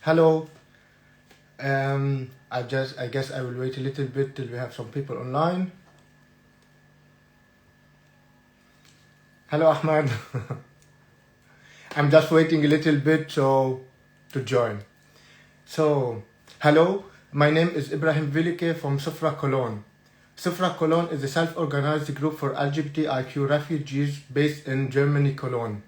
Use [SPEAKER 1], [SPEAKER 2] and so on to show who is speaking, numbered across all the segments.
[SPEAKER 1] Hello. I guess I will wait a little bit till we have some people online. Hello, Ahmed. I'm just waiting a little bit to join. So, hello. My name is Ibrahim Vilike from Sufra Cologne. Sufra Cologne is a self-organized group for LGBTIQ refugees based in Germany, Cologne.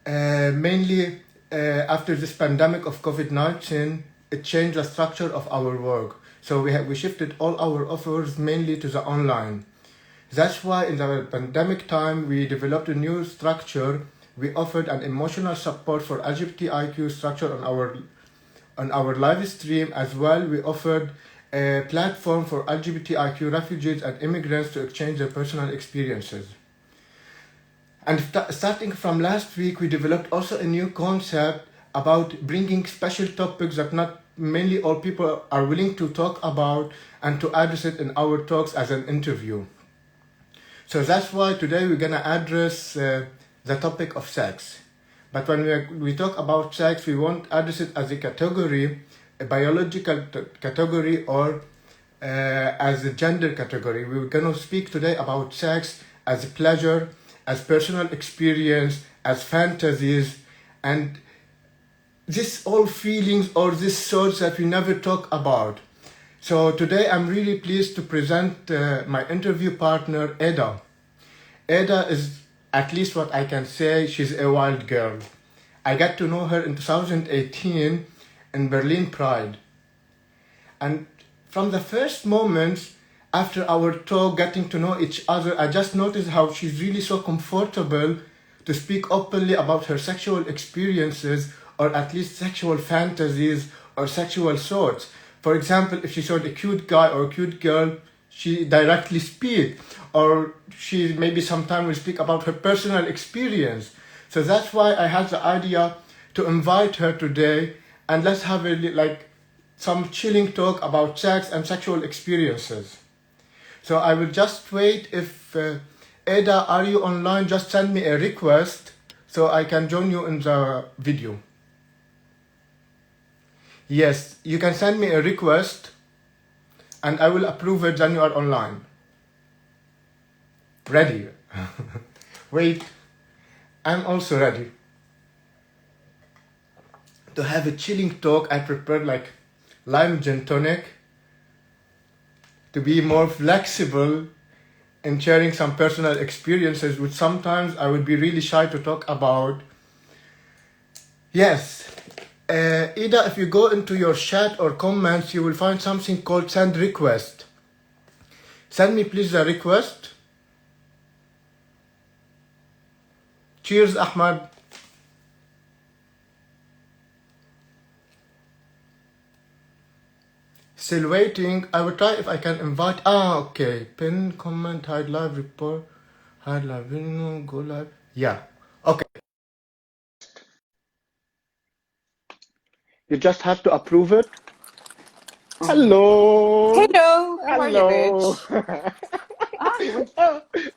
[SPEAKER 1] Mainly after this pandemic of COVID-19, it changed the structure of our work. So we shifted all our offers mainly to the online. That's why in the pandemic time, we developed a new structure. We offered an emotional support for LGBTIQ structure on our live stream as well. We offered a platform for LGBTIQ refugees and immigrants to exchange their personal experiences. And starting from last week, we developed also a new concept about bringing special topics that not mainly all people are willing to talk about and to address it in our talks as an interview. So that's why today we're gonna address the topic of sex. But when we talk about sex, we won't address it as a category, a biological category, or as a gender category. We're gonna speak today about sex as a pleasure, as personal experience, as fantasies, and this all feelings or these thoughts that we never talk about. So today I'm really pleased to present my interview partner, Eda. Eda is, at least what I can say, she's a wild girl. I got to know her in 2018 in Berlin Pride. And from the first moments after our talk, getting to know each other, I just noticed how she's really so comfortable to speak openly about her sexual experiences, or at least sexual fantasies or sexual thoughts. For example, if she saw a cute guy or a cute girl, she directly speak, or she maybe sometime will speak about her personal experience. So that's why I had the idea to invite her today, and let's have some chilling talk about sex and sexual experiences. So I will just wait. If Eda, are you online? Just send me a request so I can join you in the video. Yes, you can send me a request and I will approve it, then you are online. Ready? Wait, I'm also ready. To have a chilling talk, I prepared like lime gin tonic to be more flexible in sharing some personal experiences, which sometimes I would be really shy to talk about. Yes. Ida, if you go into your chat or comments, you will find something called send request. Send me please the request. Cheers, Ahmad. Still waiting. I will try if I can invite. Okay. Pin, comment, hide live, report, hide live, video, go live. Yeah. Okay. You just have to approve it. Hello.
[SPEAKER 2] Hello. How are you,
[SPEAKER 1] Hello.
[SPEAKER 2] bitch?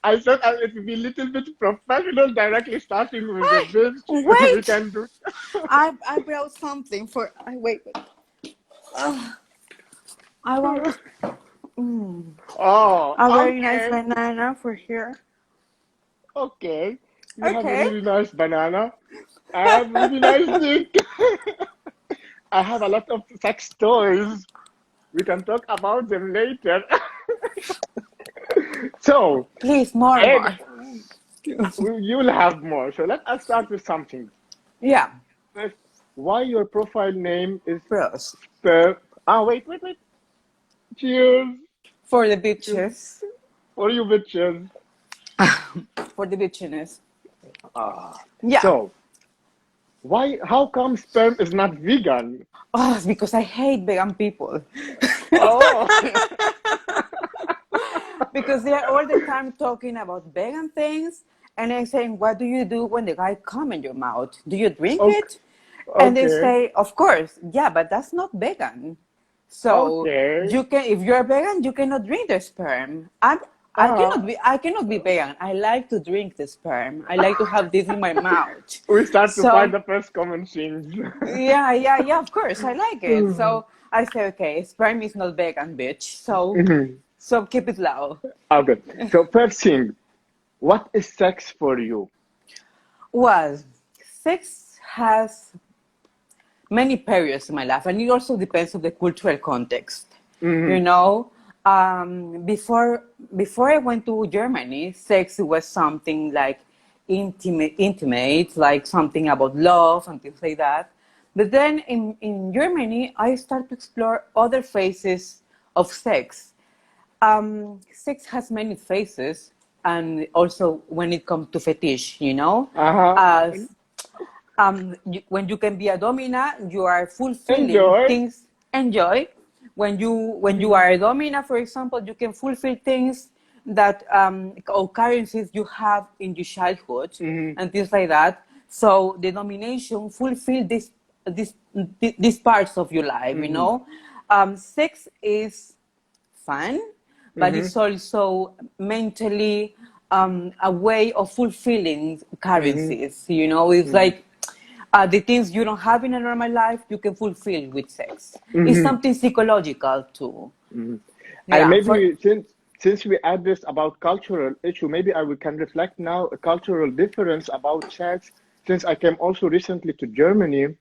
[SPEAKER 1] I thought it would be a little bit professional, directly starting with the bitch.
[SPEAKER 2] Wait.
[SPEAKER 1] We can do.
[SPEAKER 2] I brought something for. Wait. I want
[SPEAKER 1] Oh,
[SPEAKER 2] a very
[SPEAKER 1] okay.
[SPEAKER 2] nice banana for here.
[SPEAKER 1] Okay. You have a
[SPEAKER 2] Okay.
[SPEAKER 1] really nice banana. I have a really nice dick. I have a lot of sex toys. We can talk about them later. So,
[SPEAKER 2] Please, more.
[SPEAKER 1] you will have more. So let us start with something.
[SPEAKER 2] Yeah.
[SPEAKER 1] First, why your profile name is
[SPEAKER 2] Bros.
[SPEAKER 1] wait. Cheers.
[SPEAKER 2] For the bitches.
[SPEAKER 1] For you bitches.
[SPEAKER 2] For the bitchiness.
[SPEAKER 1] Ah.
[SPEAKER 2] Yeah.
[SPEAKER 1] So, how come sperm is not vegan?
[SPEAKER 2] Oh, it's because I hate vegan people.
[SPEAKER 1] Oh.
[SPEAKER 2] Because they are all the time talking about vegan things, and then saying, what do you do when the guy come in your mouth? Do you drink it? And they say, of course, yeah, but that's not vegan. So
[SPEAKER 1] Okay.
[SPEAKER 2] you can, if you're vegan, you cannot drink the sperm. I cannot be vegan. I like to drink the sperm. I like to have this in my mouth.
[SPEAKER 1] We start to find
[SPEAKER 2] So
[SPEAKER 1] the first common things.
[SPEAKER 2] yeah, of course, I like it. So I say, okay, sperm is not vegan, bitch. So keep it low.
[SPEAKER 1] Okay. So first thing, what is sex for you?
[SPEAKER 2] Well, sex has many periods in my life, and it also depends on the cultural context. You know, before I went to Germany, sex was something like intimate, like something about love and things like that. But then in Germany, I started to explore other phases of sex. Sex has many phases, and also when it comes to fetish, you know,
[SPEAKER 1] Uh-huh.
[SPEAKER 2] as when you can be a domina, you are fulfilling
[SPEAKER 1] Enjoy.
[SPEAKER 2] things. Enjoy. When you are a domina, for example, you can fulfill things that occurrences you have in your childhood and things like that. So the domination fulfill this these parts of your life. You know, sex is fun, but it's also mentally a way of fulfilling currencies. You know, it's like the things you don't have in a normal life, you can fulfill with sex. It's something psychological too.
[SPEAKER 1] And
[SPEAKER 2] Yeah.
[SPEAKER 1] maybe since we add this about cultural issue, maybe we can reflect now a cultural difference about sex. Since I came also recently to Germany,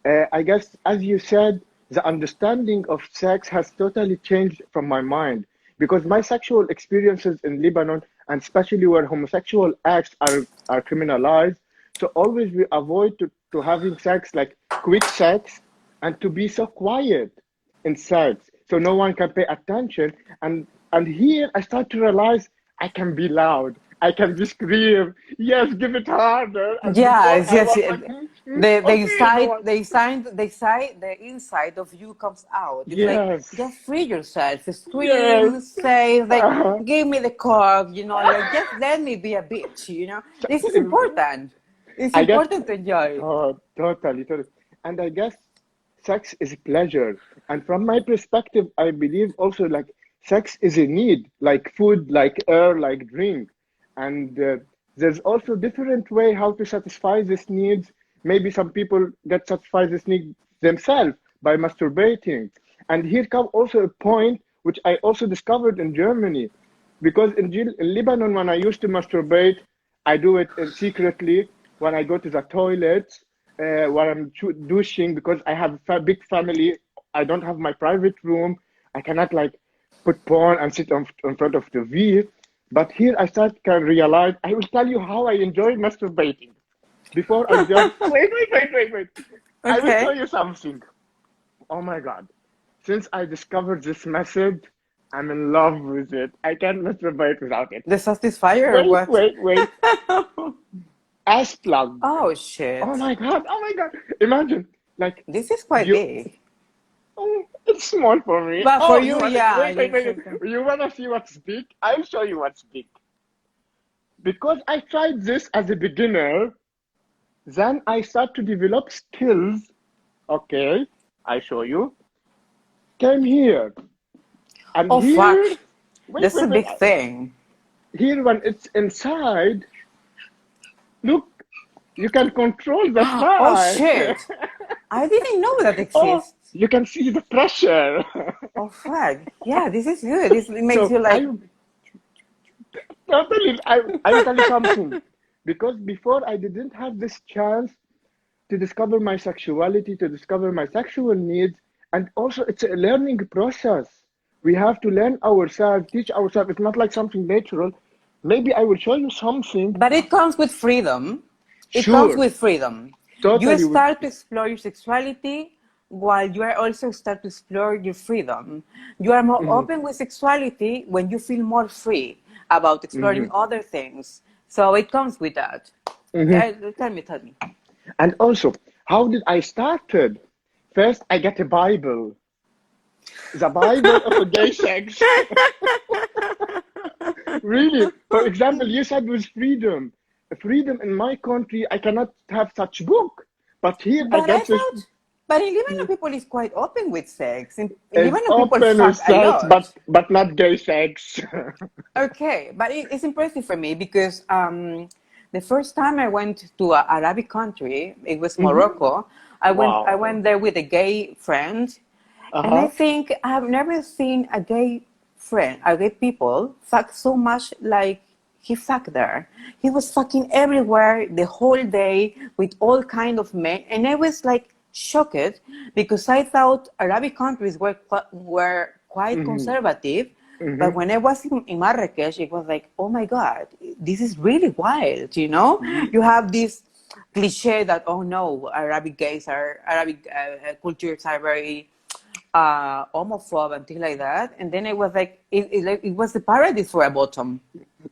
[SPEAKER 1] I guess as you said, the understanding of sex has totally changed from my mind because my sexual experiences in Lebanon, and especially where homosexual acts are criminalized, so always we avoid to having sex like quick sex and to be so quiet in sex so no one can pay attention and here I start to realize I can be loud, I can be scream, yes, give it harder, and before
[SPEAKER 2] Yes,
[SPEAKER 1] I
[SPEAKER 2] yes.
[SPEAKER 1] was like
[SPEAKER 2] The
[SPEAKER 1] okay, no
[SPEAKER 2] inside,
[SPEAKER 1] one.
[SPEAKER 2] the inside of you comes out. It's like
[SPEAKER 1] Yes,
[SPEAKER 2] just free yourself,
[SPEAKER 1] yes.
[SPEAKER 2] scream, say, like,
[SPEAKER 1] Uh-huh.
[SPEAKER 2] give me the cock, you know, like just let me be a bitch, you know. This is important. It's
[SPEAKER 1] I guess
[SPEAKER 2] important to enjoy.
[SPEAKER 1] totally. And I guess sex is pleasure. And from my perspective, I believe also like sex is a need, like food, like air, like drink. And there's also different way how to satisfy these needs. Maybe some people get satisfy this need themselves by masturbating. And here come also a point which I also discovered in Germany. Because in Lebanon, when I used to masturbate, I do it secretly when I go to the toilet, when I'm douching, because I have a big family. I don't have my private room. I cannot like put porn and sit in front of the V. But here I start to realize, I will tell you how I enjoy masturbating. Before I just, wait. I will tell
[SPEAKER 2] Okay.
[SPEAKER 1] you something. Oh my God. Since I discovered this method, I'm in love with it. I can't masturbate without it.
[SPEAKER 2] The satisfier or
[SPEAKER 1] Wait,
[SPEAKER 2] what?
[SPEAKER 1] wait, wait. Ass plug.
[SPEAKER 2] Oh
[SPEAKER 1] Oh
[SPEAKER 2] shit.
[SPEAKER 1] my God. Oh my God. Imagine, like,
[SPEAKER 2] This is quite
[SPEAKER 1] you.
[SPEAKER 2] big.
[SPEAKER 1] Oh, it's small for me.
[SPEAKER 2] But for
[SPEAKER 1] Oh, you
[SPEAKER 2] you,
[SPEAKER 1] wanna
[SPEAKER 2] yeah,
[SPEAKER 1] wait. You wanna see what's big? I'll show you what's big. Because I tried this as a beginner, then I start to develop skills. Okay, I show you. Came here. And
[SPEAKER 2] Oh fuck.
[SPEAKER 1] here,
[SPEAKER 2] That's a
[SPEAKER 1] wait.
[SPEAKER 2] big thing.
[SPEAKER 1] Here, when it's inside, look, you can control the
[SPEAKER 2] Oh
[SPEAKER 1] size.
[SPEAKER 2] shit. I didn't know that
[SPEAKER 1] Oh,
[SPEAKER 2] exists.
[SPEAKER 1] you can see the pressure.
[SPEAKER 2] Oh fuck. Yeah, this is good. This makes
[SPEAKER 1] So
[SPEAKER 2] you like,
[SPEAKER 1] I will tell you something. Because before I didn't have this chance to discover my sexuality, to discover my sexual needs, and also it's a learning process. We have to learn ourselves, teach ourselves. It's not like something natural. Maybe I will show you something.
[SPEAKER 2] but it comes with freedom. It comes
[SPEAKER 1] Sure,
[SPEAKER 2] with freedom. You
[SPEAKER 1] totally.
[SPEAKER 2] start to explore your sexuality while you are also start to explore your freedom. You are more
[SPEAKER 1] Mhm,
[SPEAKER 2] open with sexuality when you feel more free about exploring
[SPEAKER 1] mhm,
[SPEAKER 2] other things. So it comes with that.
[SPEAKER 1] mhm.
[SPEAKER 2] Yeah, tell me.
[SPEAKER 1] And also, how did I started? First, I get a Bible, the Bible of a gay sex. Really, for example, you said with freedom. Freedom in my country, I cannot have such book. But here I
[SPEAKER 2] But I
[SPEAKER 1] get this.
[SPEAKER 2] thought, But in Lebanon, people is quite open with sex. In
[SPEAKER 3] It's
[SPEAKER 2] Lebanon, people
[SPEAKER 3] open with
[SPEAKER 2] fuck a
[SPEAKER 3] sex,
[SPEAKER 2] lot.
[SPEAKER 3] but not gay sex.
[SPEAKER 2] Okay, but it's impressive for me because the first time I went to an Arabic country, it was
[SPEAKER 3] Hmm.
[SPEAKER 2] Morocco. I
[SPEAKER 3] Wow.
[SPEAKER 2] went there with a gay friend, and I
[SPEAKER 3] Uh-huh.
[SPEAKER 2] think I have never seen a gay people fuck so much like he fucked there. He was fucking everywhere the whole day with all kind of men, and I was like shocked because I thought Arabic countries were quite
[SPEAKER 3] Hmm.
[SPEAKER 2] conservative, but
[SPEAKER 3] Hmm.
[SPEAKER 2] when I was in Marrakesh, it was like, oh my God, this is really wild, you know? You have this cliche that, oh no, Arabic cultures are very homophobe and things like that. And then it was like, it was the paradise for a bottom.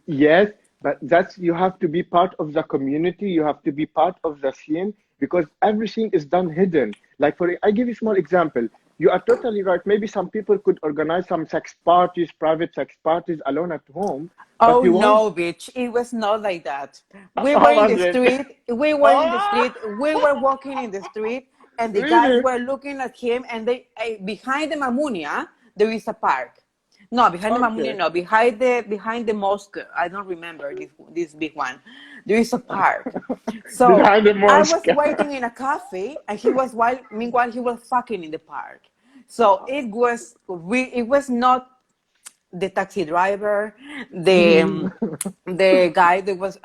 [SPEAKER 3] Yes, but that's you have to be part of the community. You have to be part of the scene because everything is done hidden. Like for I give you a small example. You are totally right. Maybe some people could organize some sex parties, private sex parties alone at home, but
[SPEAKER 2] Oh
[SPEAKER 3] you won't.
[SPEAKER 2] no, bitch. It was not like that. We were
[SPEAKER 3] How
[SPEAKER 2] in
[SPEAKER 3] was
[SPEAKER 2] the
[SPEAKER 3] it?
[SPEAKER 2] street. We were in the
[SPEAKER 3] Ah,
[SPEAKER 2] street. We were walking in the street, and the guys
[SPEAKER 3] really?
[SPEAKER 2] were looking at him. And behind the Mamunia, there is a park. No, behind the Mamunia,
[SPEAKER 3] Okay.
[SPEAKER 2] no, behind the mosque. I don't remember this big one. There is a park. So
[SPEAKER 3] Behind the
[SPEAKER 2] I was
[SPEAKER 3] mosque.
[SPEAKER 2] waiting in a cafe, and meanwhile he was fucking in the park. So it was not the taxi driver,
[SPEAKER 3] Mhm.
[SPEAKER 2] the guy that was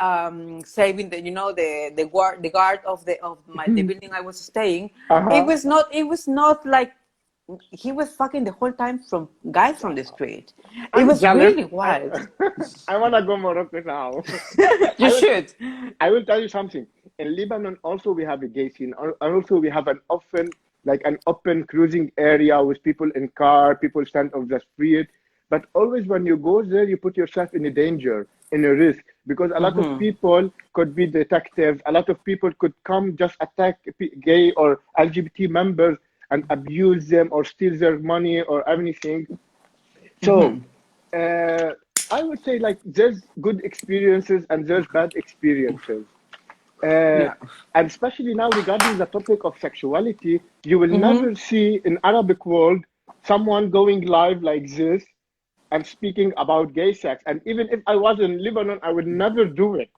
[SPEAKER 2] saving the guard of the building I was staying.
[SPEAKER 3] Uh-huh.
[SPEAKER 2] It was not like he was fucking the whole time from guys from the street. It
[SPEAKER 3] I'm
[SPEAKER 2] was
[SPEAKER 3] jealous.
[SPEAKER 2] really wild.
[SPEAKER 3] I wanna go Morocco now.
[SPEAKER 2] You
[SPEAKER 3] I will
[SPEAKER 2] should.
[SPEAKER 3] I will tell you something. In Lebanon, also we have a gay scene, and also we have an open cruising area with people in car, people stand on the street. But always when you go there, you put yourself in a danger, in a risk, because a lot of
[SPEAKER 2] Hmm.
[SPEAKER 3] people could be detectives. A lot of people could come just attack gay or LGBT members and abuse them or steal their money or anything. So, uh, I would say like there's good experiences and there's bad experiences. Uh,
[SPEAKER 2] Yeah.
[SPEAKER 3] and especially now regarding the topic of sexuality, you will
[SPEAKER 2] Hmm.
[SPEAKER 3] never see in Arabic world someone going live like this and speaking about gay sex. And even if I was in Lebanon, I would never do it.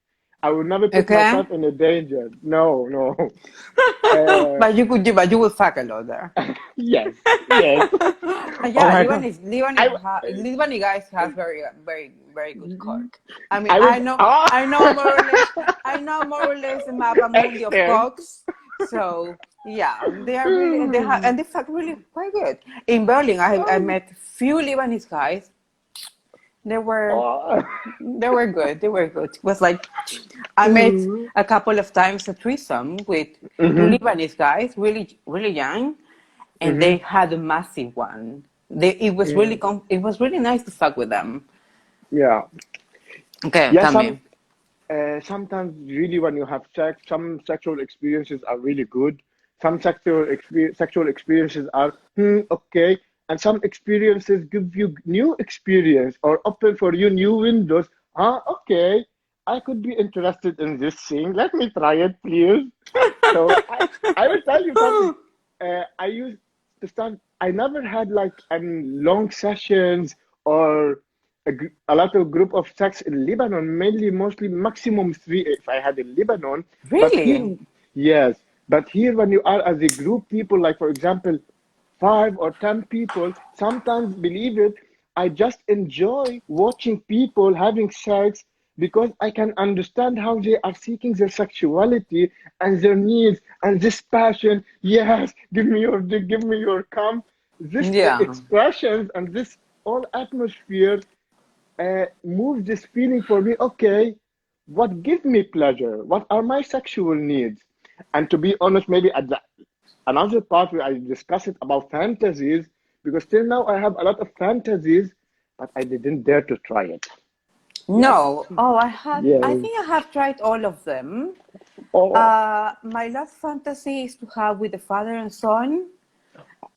[SPEAKER 3] I would never put
[SPEAKER 2] Okay.
[SPEAKER 3] myself in a danger. No, no. Uh,
[SPEAKER 2] But you would fuck a lot there.
[SPEAKER 3] yes, yes.
[SPEAKER 1] Oh
[SPEAKER 2] Yeah,
[SPEAKER 1] my God.
[SPEAKER 3] I,
[SPEAKER 2] Lebanese guys has very good cock. I mean,
[SPEAKER 3] I would. Ah,
[SPEAKER 2] I know more or less the mapa mundi of
[SPEAKER 3] extent.
[SPEAKER 2] cocks. So yeah, they fuck really quite good. In Berlin, I met few Lebanese guys. They were
[SPEAKER 3] Oh.
[SPEAKER 2] they were good. They were good. It was like I met a couple of times a threesome with two
[SPEAKER 3] Hmm.
[SPEAKER 2] Lebanese guys, really young, and they
[SPEAKER 3] Hmm.
[SPEAKER 2] had a massive one.
[SPEAKER 3] Yeah.
[SPEAKER 2] It was really nice to fuck with them.
[SPEAKER 3] Yeah.
[SPEAKER 2] Okay,
[SPEAKER 3] Yeah.
[SPEAKER 2] tell me.
[SPEAKER 3] Sometimes really when you have sex, some sexual experiences are really good. Some sexual experiences are okay, and some experiences give you new experience or open for you new windows. Ah, okay. I could be interested in this thing. Let me try it, please. So I will tell you something. I used to start. I never had like long sessions or a lot of group of sex in Lebanon. Mainly, mostly maximum three if I had in Lebanon. But
[SPEAKER 2] Really?
[SPEAKER 3] here, yes. But here, when you are as a group people, like for example, 5 or 10 people, sometimes believe it, I just enjoy watching people having sex because I can understand how they are seeking their sexuality and their needs and this passion. Yes, give me your dick, give me your cum. This
[SPEAKER 2] Yeah.
[SPEAKER 3] expressions and this all atmosphere moves this feeling for me. Okay, what gives me pleasure? What are my sexual needs? And to be honest, maybe at another part where I discuss it about fantasies, because till now I have a lot of fantasies, but I didn't dare to try it. Yes,
[SPEAKER 2] No. Oh, I
[SPEAKER 3] yes.
[SPEAKER 2] think I have tried all of them.
[SPEAKER 3] Oh,
[SPEAKER 2] My last fantasy is to have with the father and son.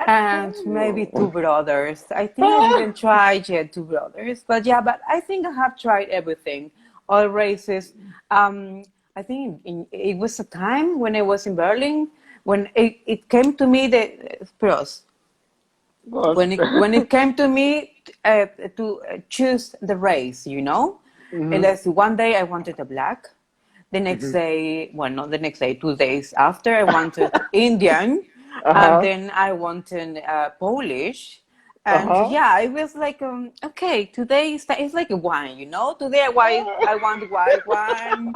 [SPEAKER 2] And maybe two brothers. I think I didn't try yet two brothers, but yeah, but I think I have tried everything, all races. I think it was a time when I was in Berlin when it came to me, the pros.
[SPEAKER 3] God.
[SPEAKER 2] When it came to me to choose the race, you know, and
[SPEAKER 3] Mm-hmm.
[SPEAKER 2] as one day I wanted a black, the next day, well, not the next day, 2 days after, I wanted Indian, and
[SPEAKER 3] Uh-huh.
[SPEAKER 2] then I wanted Polish. And
[SPEAKER 3] Uh-huh.
[SPEAKER 2] yeah, it was like, okay, today it's like a wine, you know. Today I want white wine.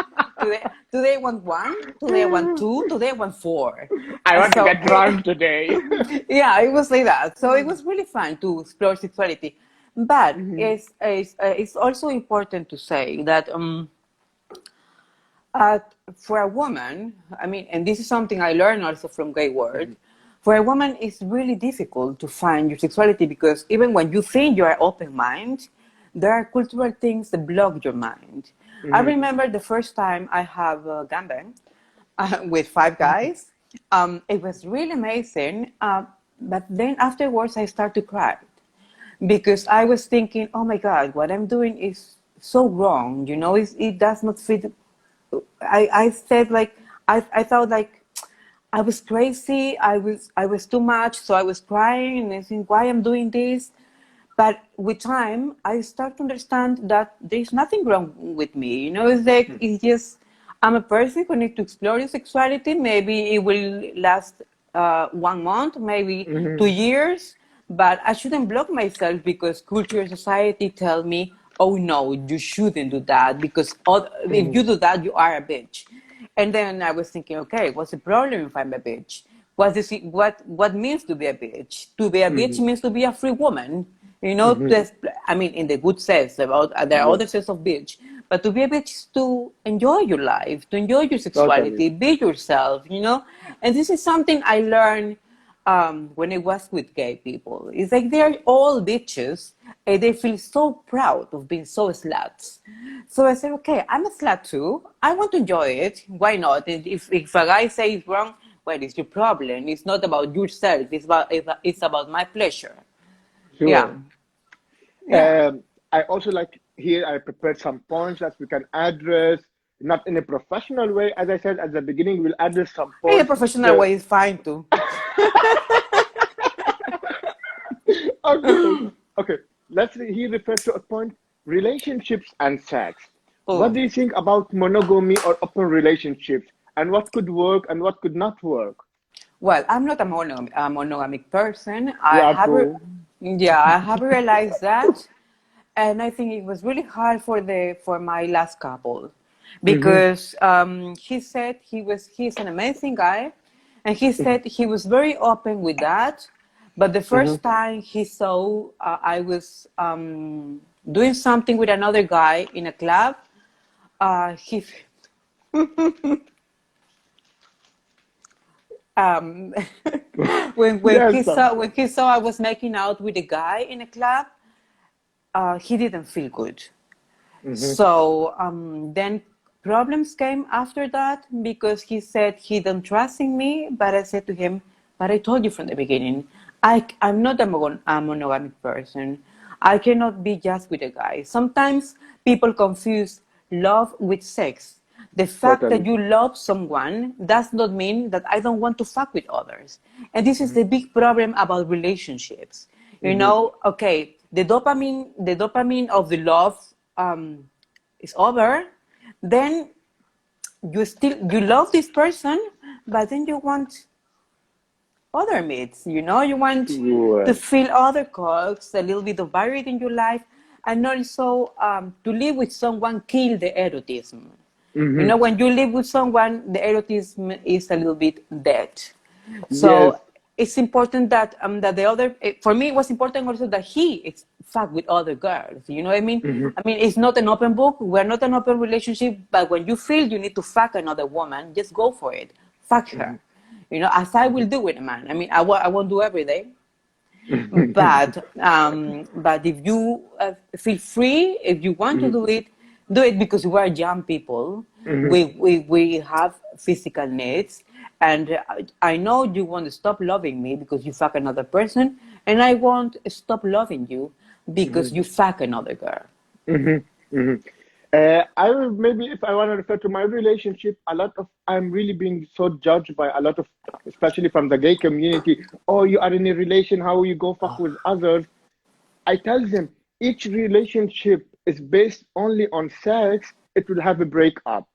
[SPEAKER 2] Today I want one. Today I want two. Today I want four.
[SPEAKER 3] I want to
[SPEAKER 2] So
[SPEAKER 3] get drunk today.
[SPEAKER 2] yeah, it was like that. So it was really fun to explore sexuality. But
[SPEAKER 3] Mm-hmm.
[SPEAKER 2] it's also important to say that uh, for a woman, I mean, and this is something I learned also from Gay World, for a woman, it's really difficult to find your sexuality because even when you think you are open mind, there are cultural things that block your mind. I
[SPEAKER 3] Mm-hmm.
[SPEAKER 2] remember the first time I have a gangbang with five guys. It was really amazing. But then afterwards, I started to cry because I was thinking, oh my God, what I'm doing is so wrong. You know, it does not fit. I said like, I thought like I was crazy. I was too much. So I was crying and I think, why I'm doing this? But with time, I start to understand that there's nothing wrong with me. You know, it's like, it's just, I'm a person who needs to explore his sexuality. Maybe it will last 1 month, maybe
[SPEAKER 3] Mm-hmm.
[SPEAKER 2] 2 years, but I shouldn't block myself because culture and society tell me, oh no, you shouldn't do that because if
[SPEAKER 3] Mm-hmm.
[SPEAKER 2] you do that, you are a bitch. And then I was thinking, okay, what's the problem if I'm a bitch? What means to be a bitch? To be a bitch
[SPEAKER 3] Mm-hmm.
[SPEAKER 2] means to be a free woman. You know,
[SPEAKER 3] Mm-hmm.
[SPEAKER 2] I mean, in the good sense, about there are
[SPEAKER 3] Yes,
[SPEAKER 2] other sense of bitch, but to be a bitch is to enjoy your life, to enjoy your
[SPEAKER 3] totally.
[SPEAKER 2] sexuality, be yourself. You know, and this is something I learned when I was with gay people. It's like they're all bitches and they feel so proud of being so sluts. So I said, okay, I'm a slut too. I want to enjoy it. Why not? And if a guy says it's wrong, well, it's your problem. It's not about yourself. It's about my pleasure. Yeah,
[SPEAKER 3] Sure.
[SPEAKER 2] yeah.
[SPEAKER 3] I also like here I prepared some points that we can address, not in a professional way. As I said at the beginning, we'll address some
[SPEAKER 2] In a
[SPEAKER 3] points.
[SPEAKER 2] professional
[SPEAKER 3] The
[SPEAKER 2] way is fine too.
[SPEAKER 3] okay, okay. He refers to a point: relationships and sex. What
[SPEAKER 2] Oh,
[SPEAKER 3] do you think about monogamy or open relationships, and what could work and what could not work?
[SPEAKER 2] well, I'm not a monogamic person.
[SPEAKER 3] Yeah, true.
[SPEAKER 2] Yeah, I have realized that, and I think it was really hard for my last couple,
[SPEAKER 3] Mm-hmm.
[SPEAKER 2] because he's an amazing guy, and he said he was very open with that, but the
[SPEAKER 3] Mm-hmm.
[SPEAKER 2] first time he saw I was doing something with another guy in a club, he um,
[SPEAKER 3] Yes.
[SPEAKER 2] when he saw I was making out with a guy in a club, he didn't feel good.
[SPEAKER 3] Mm-hmm.
[SPEAKER 2] So then problems came after that because he said he don't trust in me. But I said to him, "But I told you from the beginning, I'm not a monogamic person. I cannot be just with a guy. Sometimes people confuse love with sex. The fact that
[SPEAKER 3] Totally.
[SPEAKER 2] you love someone does not mean that I don't want to fuck with others. And this is
[SPEAKER 3] Mm-hmm.
[SPEAKER 2] the big problem about relationships. You
[SPEAKER 3] Mm-hmm.
[SPEAKER 2] know, okay, the dopamine of the love is over, then you love this person, but then you want other meats. You know, you want to
[SPEAKER 3] Sure.
[SPEAKER 2] feel other cogs, a little bit of variety in your life, and also to live with someone kill the erotism. You
[SPEAKER 3] Mm-hmm.
[SPEAKER 2] know, when you live with someone, the erotism is a little bit dead.
[SPEAKER 3] Yes.
[SPEAKER 2] So it's important that the other, for me, it was important also that fuck with other girls. You know what I mean?
[SPEAKER 3] Mm-hmm.
[SPEAKER 2] I mean, it's not an open book. We're not an open relationship. But when you feel you need to fuck another woman, just go for it. Fuck her. You know, as I will do with a man. I mean, I won't do every day,
[SPEAKER 3] Mm-hmm.
[SPEAKER 2] but if you feel free, if you want to
[SPEAKER 3] Mm-hmm.
[SPEAKER 2] do it because we are young people.
[SPEAKER 3] Mm-hmm.
[SPEAKER 2] We have physical needs, and I know you want to stop loving me because you fuck another person, and I won't stop loving you because you fuck another girl.
[SPEAKER 3] Mm-hmm. Mm-hmm. I will maybe if I want to refer to my relationship, a lot of I'm really being so judged by a lot of, especially from the gay community. Oh, you are in a relation, how you go fuck with others? I tell them each relationship is based only on sex, it will have a breakup.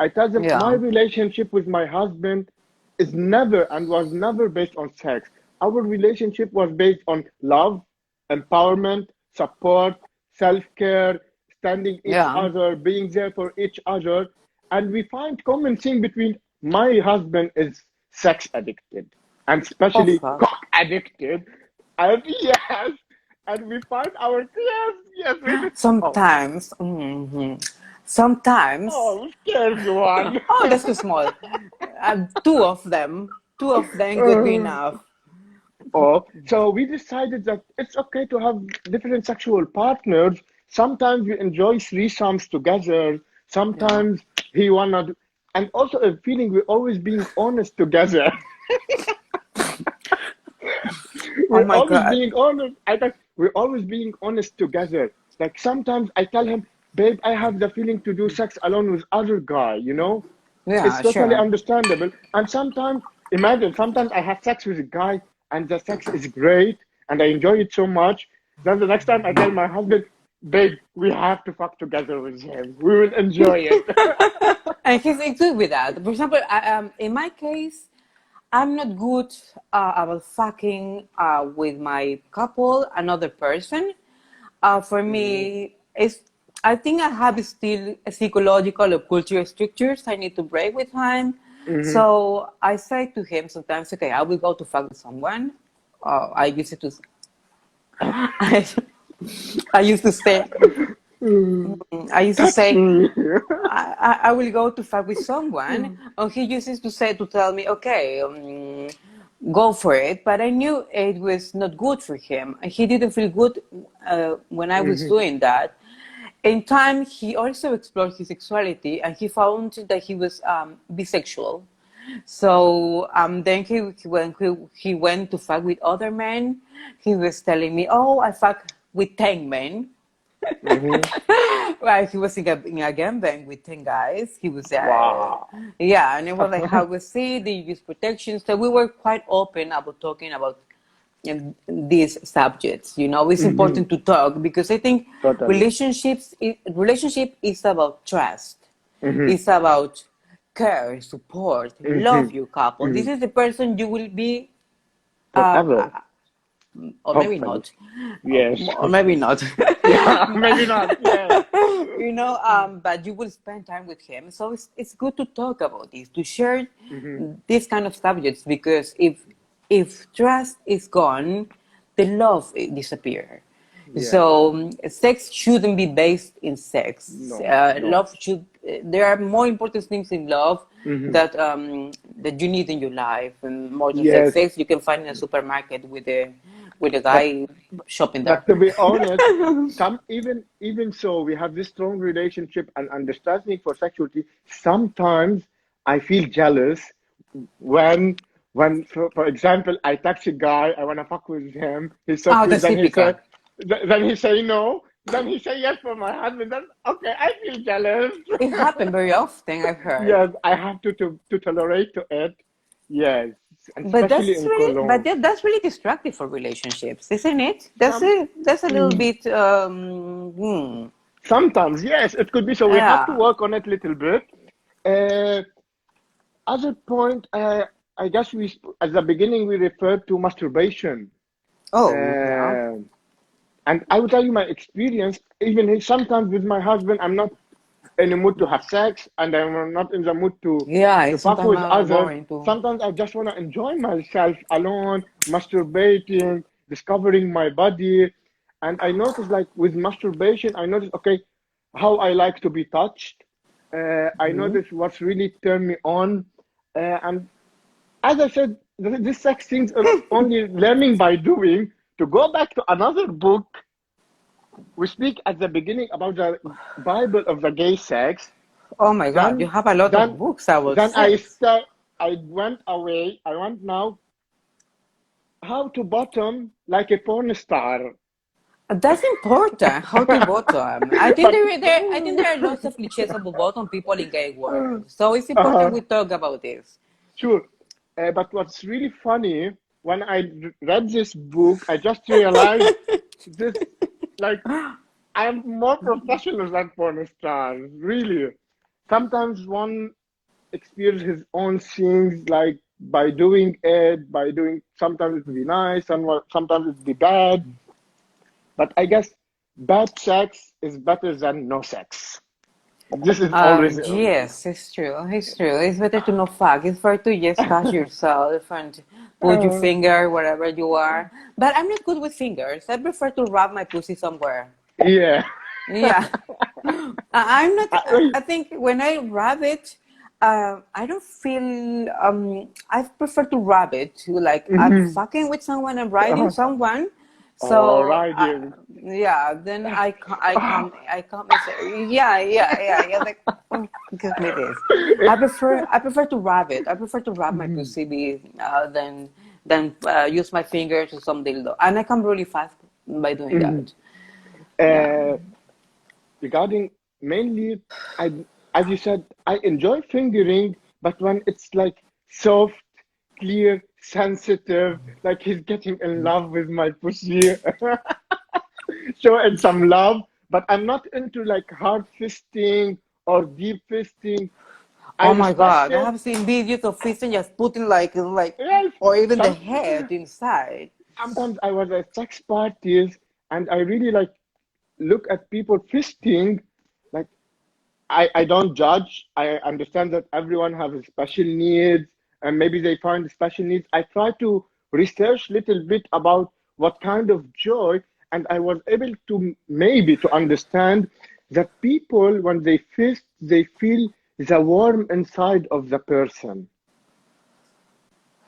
[SPEAKER 3] I tell them my
[SPEAKER 2] Yeah.
[SPEAKER 3] relationship with my husband is never and was never based on sex. Our relationship was based on love, empowerment, support, self care, standing each
[SPEAKER 2] Yeah.
[SPEAKER 3] other, being there for each other. And we find common thing between my husband is sex addicted and
[SPEAKER 2] Of
[SPEAKER 3] especially
[SPEAKER 2] course.
[SPEAKER 3] cock addicted. And yes, and we find our yes, we do. Oh,
[SPEAKER 2] Sometimes, sometimes,
[SPEAKER 3] oh, scared one.
[SPEAKER 2] oh, that's too small. Two of them could be enough.
[SPEAKER 3] Oh, so we decided that it's okay to have different sexual partners. Sometimes we enjoy threesomes together.
[SPEAKER 2] Yeah.
[SPEAKER 3] Sometimes he wanna, and also a feeling we're always being honest together.
[SPEAKER 2] Oh
[SPEAKER 3] We're
[SPEAKER 2] my
[SPEAKER 3] always
[SPEAKER 2] God.
[SPEAKER 3] being honest. I think we're always being honest together. Like sometimes I tell him, babe, I have the feeling to do sex alone with other guy, you know? It's
[SPEAKER 2] Yeah,
[SPEAKER 3] totally
[SPEAKER 2] sure.
[SPEAKER 3] understandable. And sometimes, imagine, sometimes I have sex with a guy and the sex is great and I enjoy it so much. Then the next time I tell my husband, babe, we have to fuck together with him. We will enjoy it.
[SPEAKER 2] And he's good with that. For example, in my case, I'm not good about fucking with my couple, another person. For
[SPEAKER 3] Mhm,
[SPEAKER 2] me, it's I think I have still a psychological or cultural structures I need to break with time.
[SPEAKER 3] mhm,
[SPEAKER 2] So I say to him sometimes, okay, I will go to fuck with someone. I used to, I, I used to say,
[SPEAKER 3] mhm.
[SPEAKER 2] I used to
[SPEAKER 3] Touch
[SPEAKER 2] say,
[SPEAKER 3] me.
[SPEAKER 2] I will go to fight with someone, and he uses to say to tell me, okay, go for it. But I knew it was not good for him. He didn't feel good when I was
[SPEAKER 3] Mhm,
[SPEAKER 2] doing that. In time, he also explored his sexuality, and he found that he was bisexual. So then when he went to fuck with other men, he was telling me, "Oh, I fuck with 10 men."
[SPEAKER 3] mhm.
[SPEAKER 2] Well, he was in a gangbang with 10 guys. He was,
[SPEAKER 3] Wow.
[SPEAKER 2] yeah, and it was like, how we see the use protection. So we were quite open about talking about these subjects. You know, it's
[SPEAKER 3] Mhm.
[SPEAKER 2] important to talk because I think
[SPEAKER 3] Totally.
[SPEAKER 2] relationship is about trust.
[SPEAKER 3] Mhm,
[SPEAKER 2] It's about care, support, love
[SPEAKER 3] mhm,
[SPEAKER 2] your couple. This
[SPEAKER 3] mhm.
[SPEAKER 2] is the person you will be, uh,
[SPEAKER 3] Forever,
[SPEAKER 2] or maybe
[SPEAKER 3] hopefully.
[SPEAKER 2] not,
[SPEAKER 3] Yes.
[SPEAKER 2] or maybe not.
[SPEAKER 3] Yeah, maybe not. Yes.
[SPEAKER 2] But you will spend time with him. So it's good to talk about this, to share
[SPEAKER 3] Mhm.
[SPEAKER 2] these kind of subjects because if trust is gone, the love disappear.
[SPEAKER 3] Yes.
[SPEAKER 2] So sex shouldn't be based in sex.
[SPEAKER 3] No, no.
[SPEAKER 2] Love should. There are more important things in love
[SPEAKER 3] Mhm.
[SPEAKER 2] that you need in your life, and more than sex.
[SPEAKER 3] Yes.
[SPEAKER 2] Sex you can find in a supermarket with a
[SPEAKER 3] But
[SPEAKER 2] guy shopping there.
[SPEAKER 3] but to be honest, some even so we have this strong relationship and understanding for sexuality. Sometimes I feel jealous when for example I text a guy, I wanna fuck with him, he's so
[SPEAKER 2] Oh,
[SPEAKER 3] cute,
[SPEAKER 2] that's typical.
[SPEAKER 3] then he say no, then he say yes for my husband, then okay, I feel jealous.
[SPEAKER 2] It happened very often, I've heard.
[SPEAKER 3] Yes, I have to tolerate to it. Yes, and
[SPEAKER 2] But
[SPEAKER 3] especially in Cologne.
[SPEAKER 2] that's really destructive for relationships, isn't it?
[SPEAKER 3] Some
[SPEAKER 2] That's a little
[SPEAKER 3] mm,
[SPEAKER 2] bit
[SPEAKER 3] sometimes, yes, it could be. So we have to
[SPEAKER 2] yeah.
[SPEAKER 3] work on it a little bit. Uh, Other point, I guess at the beginning we referred to masturbation.
[SPEAKER 2] Oh, yeah.
[SPEAKER 3] Uh, and I will tell you my experience. Even sometimes with my husband, I'm not in the mood to have sex, and I'm not in the mood
[SPEAKER 2] Yeah,
[SPEAKER 3] to
[SPEAKER 2] it's
[SPEAKER 3] fuck
[SPEAKER 2] sometimes
[SPEAKER 3] with others.
[SPEAKER 2] boring too.
[SPEAKER 3] Sometimes I just want to enjoy myself alone, masturbating, discovering my body. And I noticed, like with masturbation, I noticed, okay, how I like to be touched. I
[SPEAKER 2] Hmm.
[SPEAKER 3] noticed what's really turned me on. And as I said, this sex things are only learning by doing. To go back to another book, we speak at the beginning about the Bible of the gay sex.
[SPEAKER 2] Oh my God, you
[SPEAKER 3] Then,
[SPEAKER 2] have a lot of
[SPEAKER 3] then,
[SPEAKER 2] books about
[SPEAKER 3] then I
[SPEAKER 2] sex.
[SPEAKER 3] start. I went away. I want now how to bottom like a porn star.
[SPEAKER 2] That's important. How to bottom. I think
[SPEAKER 3] But
[SPEAKER 2] I think there are lots of cliches about bottom people in gay world. So it's important
[SPEAKER 3] uh,
[SPEAKER 2] we talk about this.
[SPEAKER 3] sure. But what's really funny, when I read this book, I just realized this, like, I'm more professional than porn stars, really. Sometimes one experience his own things, like by doing it, sometimes it be nice, and sometimes it be bad. But I guess bad sex is better than no sex. This is always,
[SPEAKER 2] Yes, it's true. It's true. It's better to not fuck. It's better to just touch yourself and put your
[SPEAKER 3] uh,
[SPEAKER 2] finger wherever you are. But I'm not good with fingers. I prefer to rub my pussy somewhere.
[SPEAKER 3] yeah.
[SPEAKER 2] Yeah. I'm not,
[SPEAKER 3] I,
[SPEAKER 2] I think when I rub it, I don't feel, I prefer to rub it to like I'm
[SPEAKER 3] mhm.
[SPEAKER 2] fucking with someone and riding someone.
[SPEAKER 3] All
[SPEAKER 2] So,
[SPEAKER 3] right, yeah.
[SPEAKER 2] yeah, then I come and say, yeah. Like, oh, give me this. I prefer to rub it. I prefer to rub my pussy than use my fingers or some dildo. And I come really fast by doing
[SPEAKER 3] Mhm.
[SPEAKER 2] that. Yeah.
[SPEAKER 3] Uh, regarding mainly, I, as you said, I enjoy fingering, but when it's like soft, clear, sensitive, like he's getting in love with my pussy, show it some love. But I'm not into like hard fisting or deep fisting. I
[SPEAKER 2] Oh my
[SPEAKER 3] respect
[SPEAKER 2] God, I
[SPEAKER 3] it.
[SPEAKER 2] have seen videos of fish and just putting
[SPEAKER 3] Yes,
[SPEAKER 2] or even the
[SPEAKER 3] some,
[SPEAKER 2] head inside.
[SPEAKER 3] sometimes I was at sex parties and I really like look at people fisting. Like I don't judge. I understand that everyone has special needs and maybe they find special needs. I try to research a little bit about what kind of joy, and I was able to maybe to understand that people when they fist, they feel the warm inside of the person.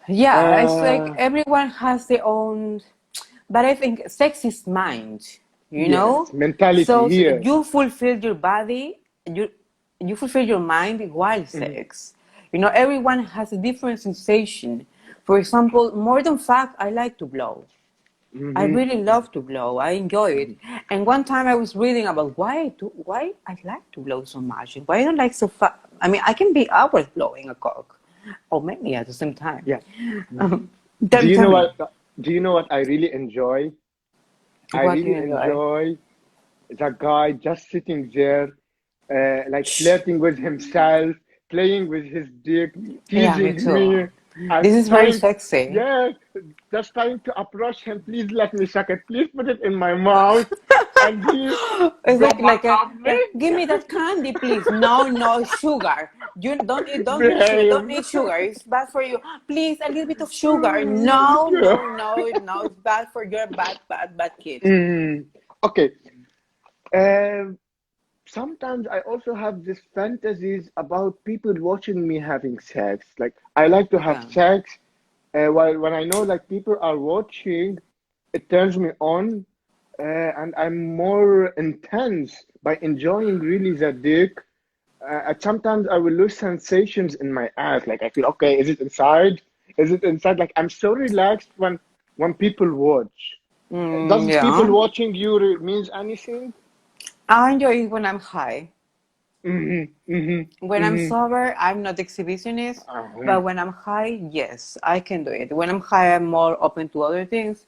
[SPEAKER 2] Yeah, it's like
[SPEAKER 3] Uh,
[SPEAKER 2] everyone has their own, but I think sex is mind, you
[SPEAKER 3] yes,
[SPEAKER 2] know?
[SPEAKER 3] mentality
[SPEAKER 2] So
[SPEAKER 3] here.
[SPEAKER 2] you fulfill your body, you fulfill your mind while
[SPEAKER 3] Mhm,
[SPEAKER 2] sex. You know, everyone has a different sensation. For example, more than fuck, I like to blow. I
[SPEAKER 3] mhm,
[SPEAKER 2] really love to blow. I enjoy it. And one time I was reading about why I like to blow so much and why I don't like so fast. I mean, I can be hours blowing a cock, or many at the same time.
[SPEAKER 3] yeah. Do you
[SPEAKER 2] Tell
[SPEAKER 3] know
[SPEAKER 2] me,
[SPEAKER 3] what? Do you know what I really enjoy? I
[SPEAKER 2] what do
[SPEAKER 3] really
[SPEAKER 2] you enjoy?
[SPEAKER 3] enjoy the guy just sitting there, like flirting with himself, playing with his dick,
[SPEAKER 2] Yeah, me
[SPEAKER 3] teasing
[SPEAKER 2] too.
[SPEAKER 3] me,
[SPEAKER 2] This
[SPEAKER 3] and
[SPEAKER 2] is very
[SPEAKER 3] trying,
[SPEAKER 2] sexy.
[SPEAKER 3] yeah, just trying to approach him. Please let me suck it. Please put it in my mouth. And he
[SPEAKER 2] It's
[SPEAKER 3] go back
[SPEAKER 2] like a,
[SPEAKER 3] up me.
[SPEAKER 2] give me that candy, please. No, no sugar. You don't eat sugar. Don't
[SPEAKER 3] Behave.
[SPEAKER 2] eat sugar. It's bad for you. Please, a little bit of sugar. No, no, no, no. It's bad for your bad kid.
[SPEAKER 3] Mm, okay. Um, Sometimes I also have these fantasies about people watching me having sex. Like I like to have
[SPEAKER 2] Okay.
[SPEAKER 3] sex, while when I know like people are watching, it turns me on, and I'm more intense by enjoying really the dick. And sometimes I will lose sensations in my ass. Like I feel okay, is it inside? Is it inside? Like I'm so relaxed when people watch. Does people
[SPEAKER 2] Yeah.
[SPEAKER 3] watching you means anything?
[SPEAKER 2] I enjoy it when I'm high.
[SPEAKER 3] Hmm, hmm,
[SPEAKER 2] When I'm
[SPEAKER 3] hmm.
[SPEAKER 2] sober, I'm not exhibitionist,
[SPEAKER 3] Uh-huh.
[SPEAKER 2] but when I'm high, yes, I can do it. When I'm high, I'm more open to other things.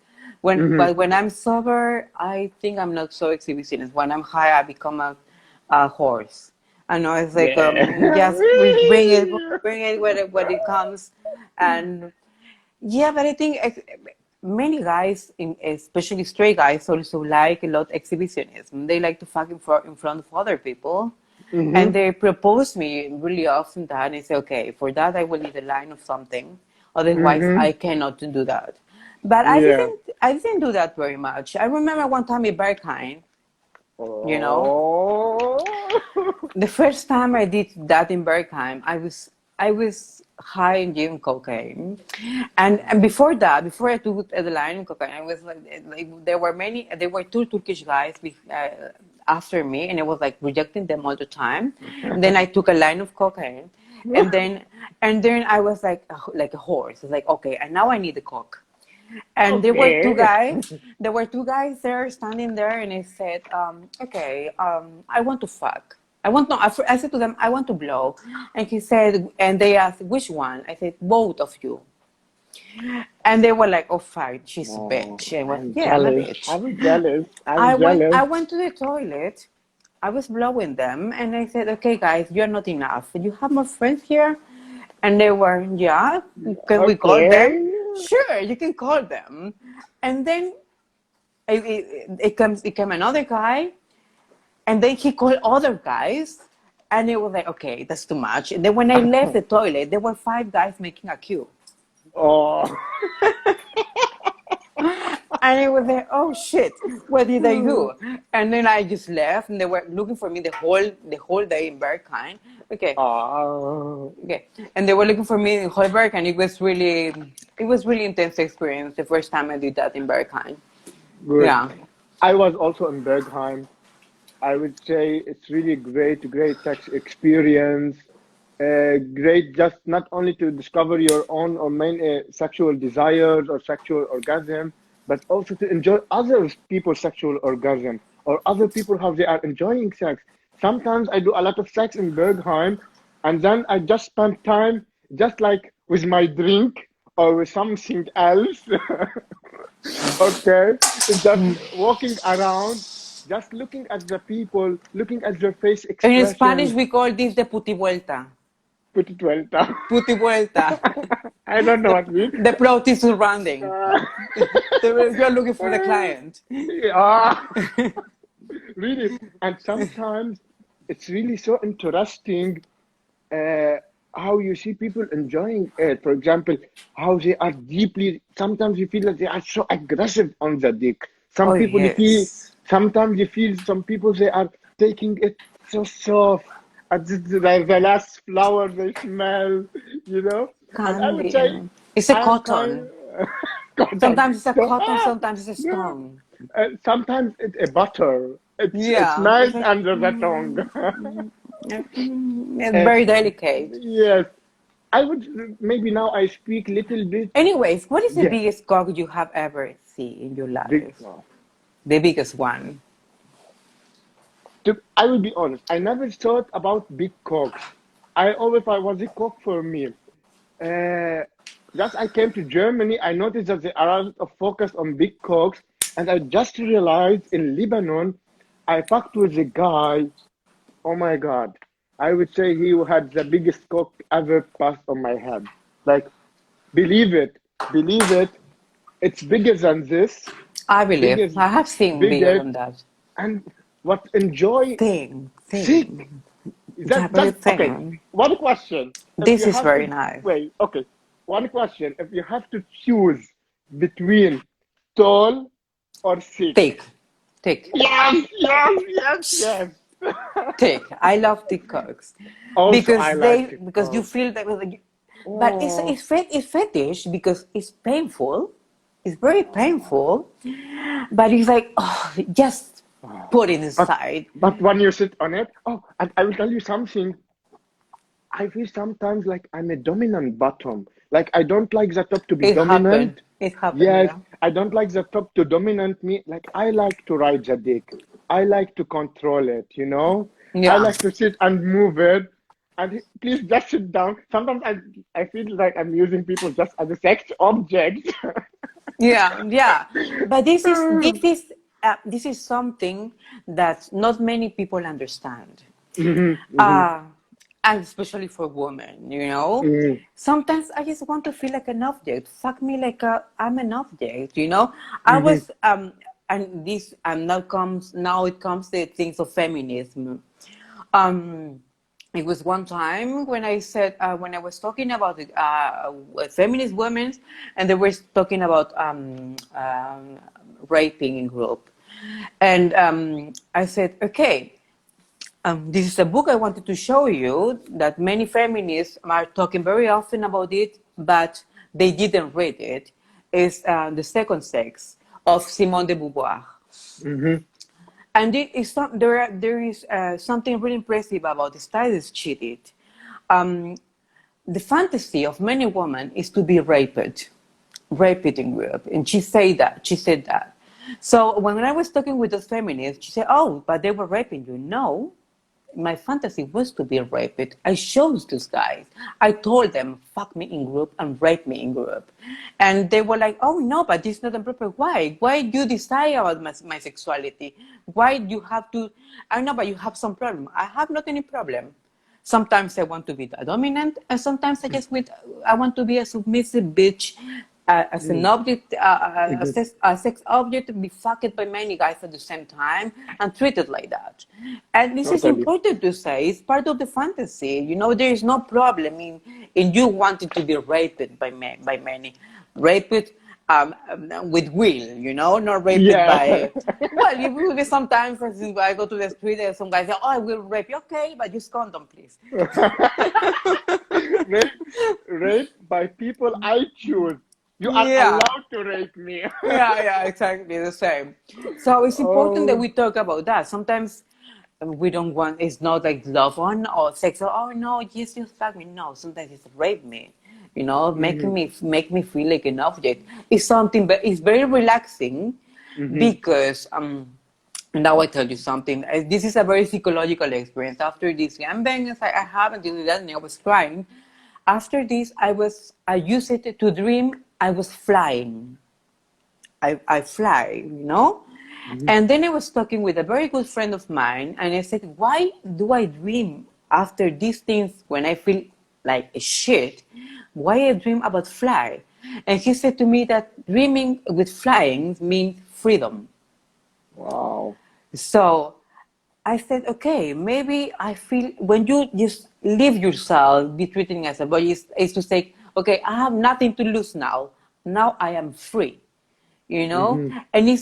[SPEAKER 3] Hmm.
[SPEAKER 2] But when I'm sober, I think I'm not so exhibitionist. When I'm high, I become a horse. I know it's like
[SPEAKER 3] Yeah.
[SPEAKER 2] just bring it when it comes, and yeah, but I think many guys, especially straight guys, also like a lot exhibitionism. They like to fuck in front of other people. And
[SPEAKER 3] Hmm.
[SPEAKER 2] they propose me really often that, and I say, okay, for that I will need a line of something. Otherwise,
[SPEAKER 3] Hmm.
[SPEAKER 2] I cannot do that. But
[SPEAKER 3] Yeah.
[SPEAKER 2] I didn't do that very much. I remember one time in Berghain, you know,
[SPEAKER 3] Oh.
[SPEAKER 2] the first time I did that in Bergheim, I was high in gym cocaine, and before that, before I took the line of cocaine, I was like there were two Turkish guys after me, and I was like rejecting them all the time. And then I took a line of cocaine, and then I was like a horse. It's like okay, and now I need the coke. And there were two
[SPEAKER 3] Okay.
[SPEAKER 2] guys. There were two guys there standing there, and I said, "Okay, I want to fuck. I want no." I said to them, "I want to blow," and he said, and they asked, "Which one?" I said, "Both of you." And they were like, "Oh fuck, she's a
[SPEAKER 3] Oh,
[SPEAKER 2] bitch." And I went,
[SPEAKER 3] I'm
[SPEAKER 2] "Yeah, I'm a
[SPEAKER 3] jealous.
[SPEAKER 2] bitch."
[SPEAKER 3] I'm jealous.
[SPEAKER 2] I
[SPEAKER 3] I'm
[SPEAKER 2] went.
[SPEAKER 3] jealous.
[SPEAKER 2] I went to the toilet. I was blowing them, and I said, "Okay, guys, you're not enough. You have more friends here." And they were, "Yeah, can we call them?"
[SPEAKER 3] Okay.
[SPEAKER 2] "Sure, you can call them." And then it came another guy, and then he called other guys, and it was like, okay, that's too much. And then when I left the toilet, there were five guys making a queue.
[SPEAKER 3] Oh.
[SPEAKER 2] And it was like, oh shit, what did I do? And then I just left, and they were looking for me the whole day in Berghain. Okay,
[SPEAKER 3] Oh.
[SPEAKER 2] okay, and they were looking for me in Holberg, and it was really intense experience. The first time I did that in Berghain.
[SPEAKER 3] Good.
[SPEAKER 2] Yeah.
[SPEAKER 3] I was also in Bergheim. I would say it's really great sex experience. Great, just not only to discover your own or main sexual desires or sexual orgasm, but also to enjoy other people's sexual orgasm or other people how they are enjoying sex. Sometimes I do a lot of sex in Bergheim, and then I just spend time just like with my drink or with something else. Okay, just walking around, just looking at the people, looking at their face
[SPEAKER 2] In Spanish,
[SPEAKER 3] expressions.
[SPEAKER 2] we call this the puti vuelta.
[SPEAKER 3] Put it well down.
[SPEAKER 2] Puti vuelta.
[SPEAKER 3] I don't know
[SPEAKER 2] the,
[SPEAKER 3] what it means.
[SPEAKER 2] the plot is surrounding.
[SPEAKER 3] Uh,
[SPEAKER 2] You're looking for the client.
[SPEAKER 3] yeah, really. And sometimes it's really so interesting uh, how you see people enjoying it. For example, how they are deeply, sometimes you feel that they are so aggressive on the dick.
[SPEAKER 2] Oh,
[SPEAKER 3] Some people you feel,
[SPEAKER 2] yes.
[SPEAKER 3] sometimes you feel some people they are taking it so soft. And this is like the last flower they smell, you know? And I
[SPEAKER 2] Can
[SPEAKER 3] would
[SPEAKER 2] be.
[SPEAKER 3] say
[SPEAKER 2] It's a
[SPEAKER 3] I am kind
[SPEAKER 2] cotton.
[SPEAKER 3] cotton.
[SPEAKER 2] Sometimes it's a
[SPEAKER 3] So,
[SPEAKER 2] cotton, sometimes it's a
[SPEAKER 3] yeah.
[SPEAKER 2] stone.
[SPEAKER 3] Sometimes it's a butter. It's
[SPEAKER 2] Yeah. It's
[SPEAKER 3] nice
[SPEAKER 2] like,
[SPEAKER 3] under the tongue.
[SPEAKER 2] it's
[SPEAKER 3] Uh,
[SPEAKER 2] very delicate.
[SPEAKER 3] yes, I would maybe now I speak little bit.
[SPEAKER 2] Anyways, what is the
[SPEAKER 3] Yes,
[SPEAKER 2] biggest cock you have ever seen in your
[SPEAKER 3] big.
[SPEAKER 2] life? The biggest one.
[SPEAKER 3] I will be honest. I never thought about big cocks. I always thought it was a cock for me. Uh, just I came to Germany, I noticed that there are a lot of focus on big cocks, and I just realized in Lebanon, I fucked with a guy. Oh my God. I would say he had the biggest cock ever passed on my head. Like, believe it, believe it. It's bigger than this,
[SPEAKER 2] I believe.
[SPEAKER 3] bigger,
[SPEAKER 2] I have seen bigger
[SPEAKER 3] bigger,
[SPEAKER 2] than that.
[SPEAKER 3] and what enjoy sick.
[SPEAKER 2] Thing. Yeah, very
[SPEAKER 3] That okay.
[SPEAKER 2] thin.
[SPEAKER 3] One question. If
[SPEAKER 2] This
[SPEAKER 3] you
[SPEAKER 2] is
[SPEAKER 3] have
[SPEAKER 2] very
[SPEAKER 3] to
[SPEAKER 2] nice.
[SPEAKER 3] wait, okay. One question. If you have to choose between tall or thick.
[SPEAKER 2] Thick. Thick.
[SPEAKER 3] Yes, yes, yes, yes.
[SPEAKER 2] Thick. I love thick cokes
[SPEAKER 3] Also,
[SPEAKER 2] because
[SPEAKER 3] I like
[SPEAKER 2] because you
[SPEAKER 3] TikTok.
[SPEAKER 2] feel that with but
[SPEAKER 3] Oh,
[SPEAKER 2] it's fetish because it's painful. It's very painful, but it's like, oh, just put it
[SPEAKER 3] but
[SPEAKER 2] inside.
[SPEAKER 3] but when you sit on it, oh, and I will tell you something. I feel sometimes like I'm a dominant bottom. Like I don't like the top to be
[SPEAKER 2] It happened.
[SPEAKER 3] dominant.
[SPEAKER 2] It happened.
[SPEAKER 3] Yes,
[SPEAKER 2] Yeah.
[SPEAKER 3] I don't like the top to dominant me. Like I like to ride the dick. I like to control it, you know? I
[SPEAKER 2] Yeah.
[SPEAKER 3] like to sit and move it. And please just sit down. Sometimes I feel like I'm using people just as a sex object.
[SPEAKER 2] Yeah, yeah, but this is something that not many people understand,
[SPEAKER 3] Mhm, mhm,
[SPEAKER 2] uh, and especially for women.
[SPEAKER 3] mhm,
[SPEAKER 2] Sometimes I just want to feel like an object. Fuck me like I'm an object. I
[SPEAKER 3] mhm,
[SPEAKER 2] was and this now it comes the things of feminism. Um, it was one time when I said when I was talking about feminist women, and they were talking about raping in group, and I said, okay, this is a book I wanted to show you that many feminists are talking very often about it, but they didn't read it. It's The Second Sex of Simone de Beauvoir.
[SPEAKER 3] mhm,
[SPEAKER 2] And there is something really impressive about the studies she did. Um, the fantasy of many women is to be raped. raped in group, and she said that. She said that. So when I was talking with those feminists, she said, "Oh, but they were raping you." No, my fantasy was to be raped. I chose those guys. I told them, fuck me in group and rape me in group. And they were like, oh no, but this is not appropriate. Why? Why do you decide about my sexuality? Why do you have to? I know, but you have some problem. I have not any problem. Sometimes I want to be the dominant, and sometimes I want to be a submissive bitch, as an object, a sex object, to be fucked by many guys at the same time and treated like that. And this is
[SPEAKER 3] Totally.
[SPEAKER 2] important to say. It's part of the fantasy. You know, there is no problem in you wanting to be raped by many, raped. With will, you know, not raped
[SPEAKER 3] Yeah.
[SPEAKER 2] by. Well, you will be sometimes. For instance, I go to the street and some guys say, "Oh, I will rape you." Okay, but use condom, please.
[SPEAKER 3] Raped by people I choose. You are
[SPEAKER 2] Yeah.
[SPEAKER 3] allowed to rape me.
[SPEAKER 2] Yeah, exactly the same. So it's important that
[SPEAKER 3] Oh.
[SPEAKER 2] we talk about that. Sometimes we don't want. It's not like love on or sex. Oh no, yes, you fuck me. No, sometimes it's rape me. You know, make me feel like an object. It's something, but it's very relaxing because now I tell you something. This is a very psychological experience. After this gangbang I have until that, and I was crying. After this, I used it to dream I was flying. I fly, you know? And then I was talking with a very good friend of mine, and I said, why do I dream after these things when I feel like a shit? Why I dream about fly? And he said to me that dreaming with flying means freedom.
[SPEAKER 3] Wow.
[SPEAKER 2] So I said, okay, maybe I feel when you just leave yourself, be treating as a body, is to say, okay, I have nothing to lose now. Now I am free, you know? And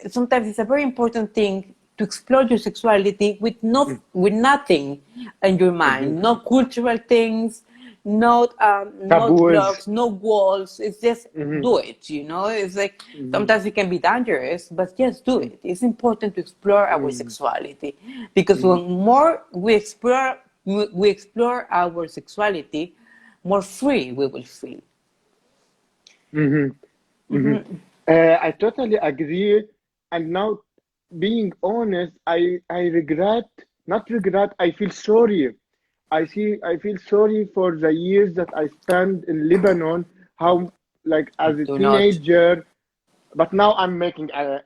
[SPEAKER 2] sometimes it's a very important thing to explore your sexuality with nothing in your mind, no cultural things, not
[SPEAKER 3] Taboos.
[SPEAKER 2] blocks, no walls. It's just do it, you know? It's like sometimes it can be dangerous, but just do it. It's important to explore our sexuality because when more we explore our sexuality, more free we will feel.
[SPEAKER 3] I totally agree. And now, being honest, I regret, not regret, I feel sorry. I feel sorry for the years that I spent in Lebanon, how, like, as a
[SPEAKER 2] Do not.
[SPEAKER 3] teenager, but now I'm making a,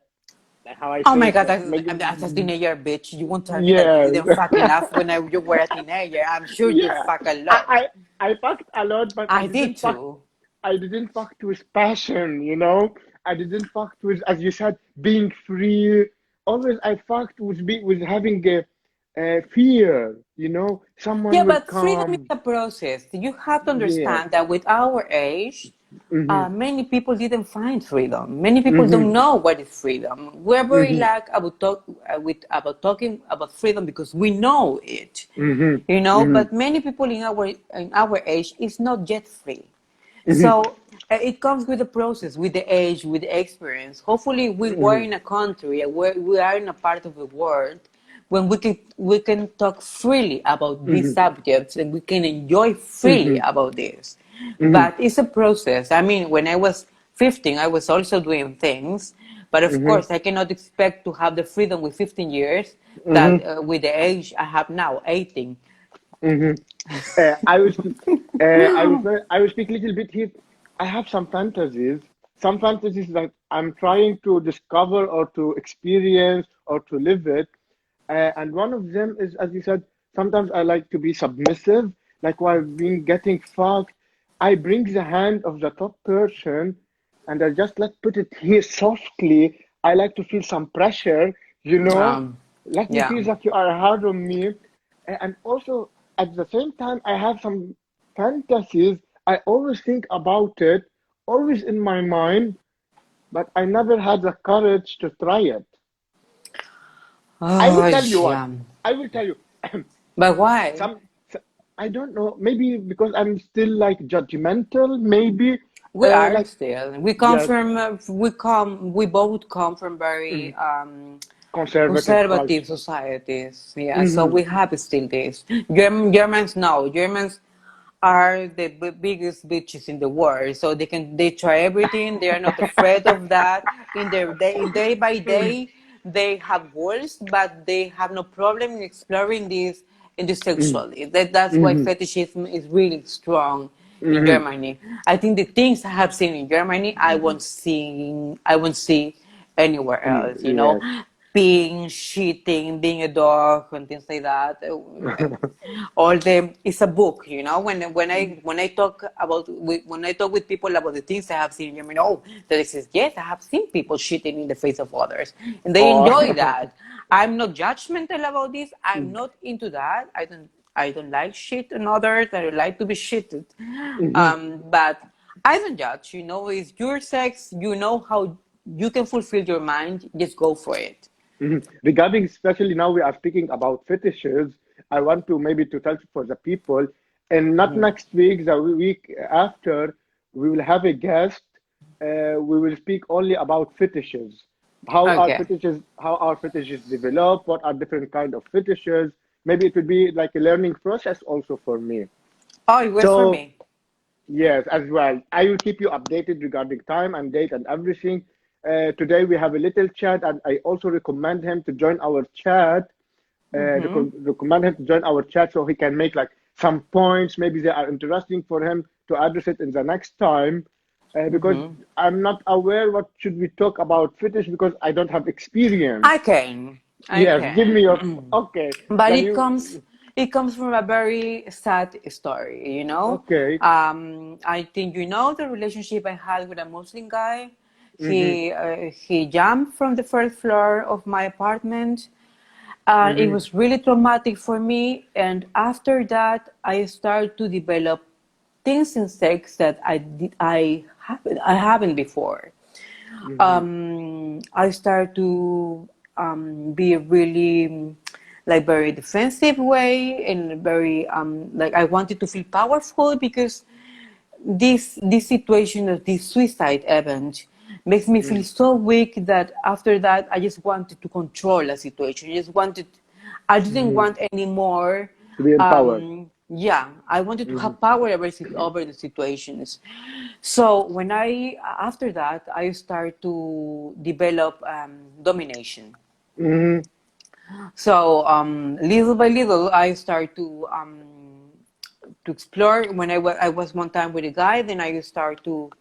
[SPEAKER 3] how I
[SPEAKER 2] Oh
[SPEAKER 3] say
[SPEAKER 2] my
[SPEAKER 3] it,
[SPEAKER 2] God,
[SPEAKER 3] making,
[SPEAKER 2] as a teenager, bitch. You won't tell me that you
[SPEAKER 3] yes.
[SPEAKER 2] didn't fuck enough when you were a teenager. I'm sure you
[SPEAKER 3] Yeah,
[SPEAKER 2] fuck a
[SPEAKER 3] I,
[SPEAKER 2] lot.
[SPEAKER 3] I fucked a lot, but
[SPEAKER 2] I did too.
[SPEAKER 3] I didn't fuck with passion, you know. I didn't fuck with, as you said, being free. Always I fucked with having a fear, you know.
[SPEAKER 2] Yeah,
[SPEAKER 3] Someone will
[SPEAKER 2] but freedom is
[SPEAKER 3] come.
[SPEAKER 2] a process. You have to
[SPEAKER 3] Yes.
[SPEAKER 2] understand that with our age,
[SPEAKER 3] Mm-hmm.
[SPEAKER 2] many people didn't find freedom. Many people don't
[SPEAKER 3] Mm-hmm.
[SPEAKER 2] know what is freedom. We're very
[SPEAKER 3] Mm-hmm.
[SPEAKER 2] lack about talking about freedom because we know it,
[SPEAKER 3] Mm-hmm.
[SPEAKER 2] you know.
[SPEAKER 3] Mm-hmm.
[SPEAKER 2] But many people in our age is not yet free. So it comes with the process, with the age, with the experience. Hopefully, we were in a country, where we are in a part of the world when we can talk freely about these
[SPEAKER 3] Mm-hmm.
[SPEAKER 2] subjects and we can enjoy freely
[SPEAKER 3] Mm-hmm.
[SPEAKER 2] about this.
[SPEAKER 3] Mm-hmm.
[SPEAKER 2] But it's a process. I mean, when I was 15, I was also doing things, but of
[SPEAKER 3] Mm-hmm.
[SPEAKER 2] course, I cannot expect to have the freedom with 15 years
[SPEAKER 3] Mm-hmm.
[SPEAKER 2] that with the age I have now, 18.
[SPEAKER 3] Mm-hmm. I will speak a little bit here. I have some fantasies that I'm trying to discover or to experience or to live it. And one of them is, as you said, sometimes I like to be submissive, like while being getting fucked, I bring the hand of the top person and I just let put it here softly. I like to feel some pressure, you know.
[SPEAKER 2] Um,
[SPEAKER 3] Let me
[SPEAKER 2] yeah.
[SPEAKER 3] feel that you are hard on me. And also at the same time, I have some fantasies. I always think about it, always in my mind, but I never had the courage to try it. I will
[SPEAKER 2] Oh,
[SPEAKER 3] tell you what.
[SPEAKER 2] yeah.
[SPEAKER 3] I will tell you.
[SPEAKER 2] But why?
[SPEAKER 3] some, I don't know. Maybe because I'm still like judgmental. Maybe
[SPEAKER 2] We are
[SPEAKER 3] like
[SPEAKER 2] still.
[SPEAKER 3] yes,
[SPEAKER 2] We both come from very
[SPEAKER 3] mhm, conservative
[SPEAKER 2] conservative
[SPEAKER 3] culture.
[SPEAKER 2] societies. Yeah, so
[SPEAKER 3] Hmm.
[SPEAKER 2] we have still this. Germans no. Germans are the biggest bitches in the world. So they try everything. They are not afraid of that. In day by day, they have goals, but they have no problem in exploring this in the sexually. That's why
[SPEAKER 3] Mm-hmm.
[SPEAKER 2] fetishism is really strong in
[SPEAKER 3] Mm-hmm.
[SPEAKER 2] Germany. I think the things I have seen in Germany, I won't see anywhere else. You know,
[SPEAKER 3] Yes.
[SPEAKER 2] being cheating, being a dog, and things like that. All the it's a book, you know. When I talk when I talk with people about the things I have seen in Germany, oh, they says yes, I have seen people cheating in the face of others, and they enjoy
[SPEAKER 3] Oh.
[SPEAKER 2] that. I'm not judgmental about this. I'm not into that. I don't like shit on others. I don't like to be shitted.
[SPEAKER 3] Mhm.
[SPEAKER 2] But I don't judge. You know, it's your sex. You know how you can fulfill your mind. Just go for it.
[SPEAKER 3] Mhm. Regarding, especially now we are speaking about fetishes, I want to maybe to tell for the people, and not next week, the week after, we will have a guest. We will speak only about fetishes.
[SPEAKER 2] Okay.
[SPEAKER 3] How our fetishes develop, what are different kind of fetishes. Maybe it will be like a learning process also for me.
[SPEAKER 2] Oh, it was for
[SPEAKER 3] So
[SPEAKER 2] me.
[SPEAKER 3] yes, as well. I will keep you updated regarding time and date and everything. Today we have a little chat, and I also recommend him to join our chat. Recommend him to join our chat so he can make like some points. Maybe they are interesting for him to address it in the next time. Because I'm not aware what should we talk about fetish because I don't have experience.
[SPEAKER 2] I can. I
[SPEAKER 3] Yes, give me your
[SPEAKER 2] can.
[SPEAKER 3] okay.
[SPEAKER 2] But
[SPEAKER 3] Then you
[SPEAKER 2] it comes from a very sad story, you know.
[SPEAKER 3] okay.
[SPEAKER 2] I think you know the relationship I had with a Muslim guy.
[SPEAKER 3] Mm-hmm,
[SPEAKER 2] He jumped from the first floor of my apartment. It
[SPEAKER 3] mm-hmm,
[SPEAKER 2] was really traumatic for me. And after that, I started to develop things in sex that I haven't before.
[SPEAKER 3] mm-hmm,
[SPEAKER 2] I start to be really like very defensive way and very like I wanted to feel powerful because this situation of this suicide event makes me feel
[SPEAKER 3] mm-hmm,
[SPEAKER 2] so weak that after that I just wanted to control the situation. I didn't
[SPEAKER 3] mm-hmm.
[SPEAKER 2] want anymore.
[SPEAKER 3] To be empowered.
[SPEAKER 2] Yeah, I wanted to
[SPEAKER 3] Mhm,
[SPEAKER 2] have power over the situations. So when I after that I start to develop domination.
[SPEAKER 3] mhm,
[SPEAKER 2] So little by little I start to explore. When I was one time with a guy, then I start to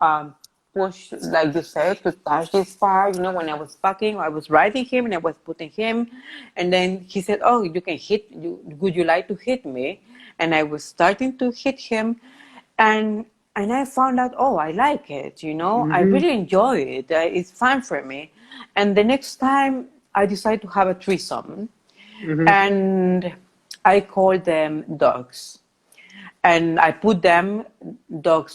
[SPEAKER 2] um, push, like you said, to touch this part. You know, when I was fucking, I was riding him and I was putting him, and then he said, "Oh, you can hit. Would you like to hit me?" And I was starting to hit him, and I found out, oh, I like it. You know, I
[SPEAKER 3] mhm,
[SPEAKER 2] really enjoy it. It's fun for me. And the next time, I decided to have a threesome,
[SPEAKER 3] mhm.
[SPEAKER 2] and I call them dogs, and I put them dog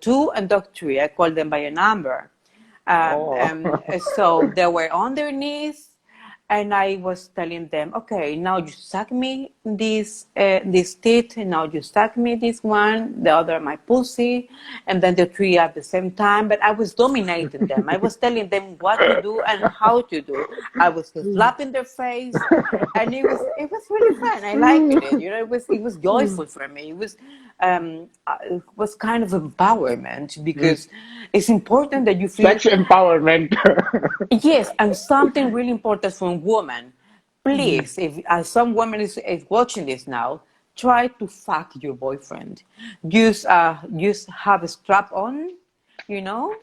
[SPEAKER 2] two, and dog three. I call them by a number.
[SPEAKER 3] Oh.
[SPEAKER 2] So they were on their knees, and I was telling them, okay, now you suck me this teeth, and now you suck me this one, the other my pussy, and then the three at the same time. But I was dominating them. I was telling them what to do and how to do. I was slapping their face, and it was really fun. I liked it. You know, it was joyful for me. It was kind of empowerment because it's important that you feel.
[SPEAKER 3] Sex empowerment.
[SPEAKER 2] Yes, and something really important for a woman. Please, if some woman is watching this now, try to fuck your boyfriend. Use have a strap on, you know.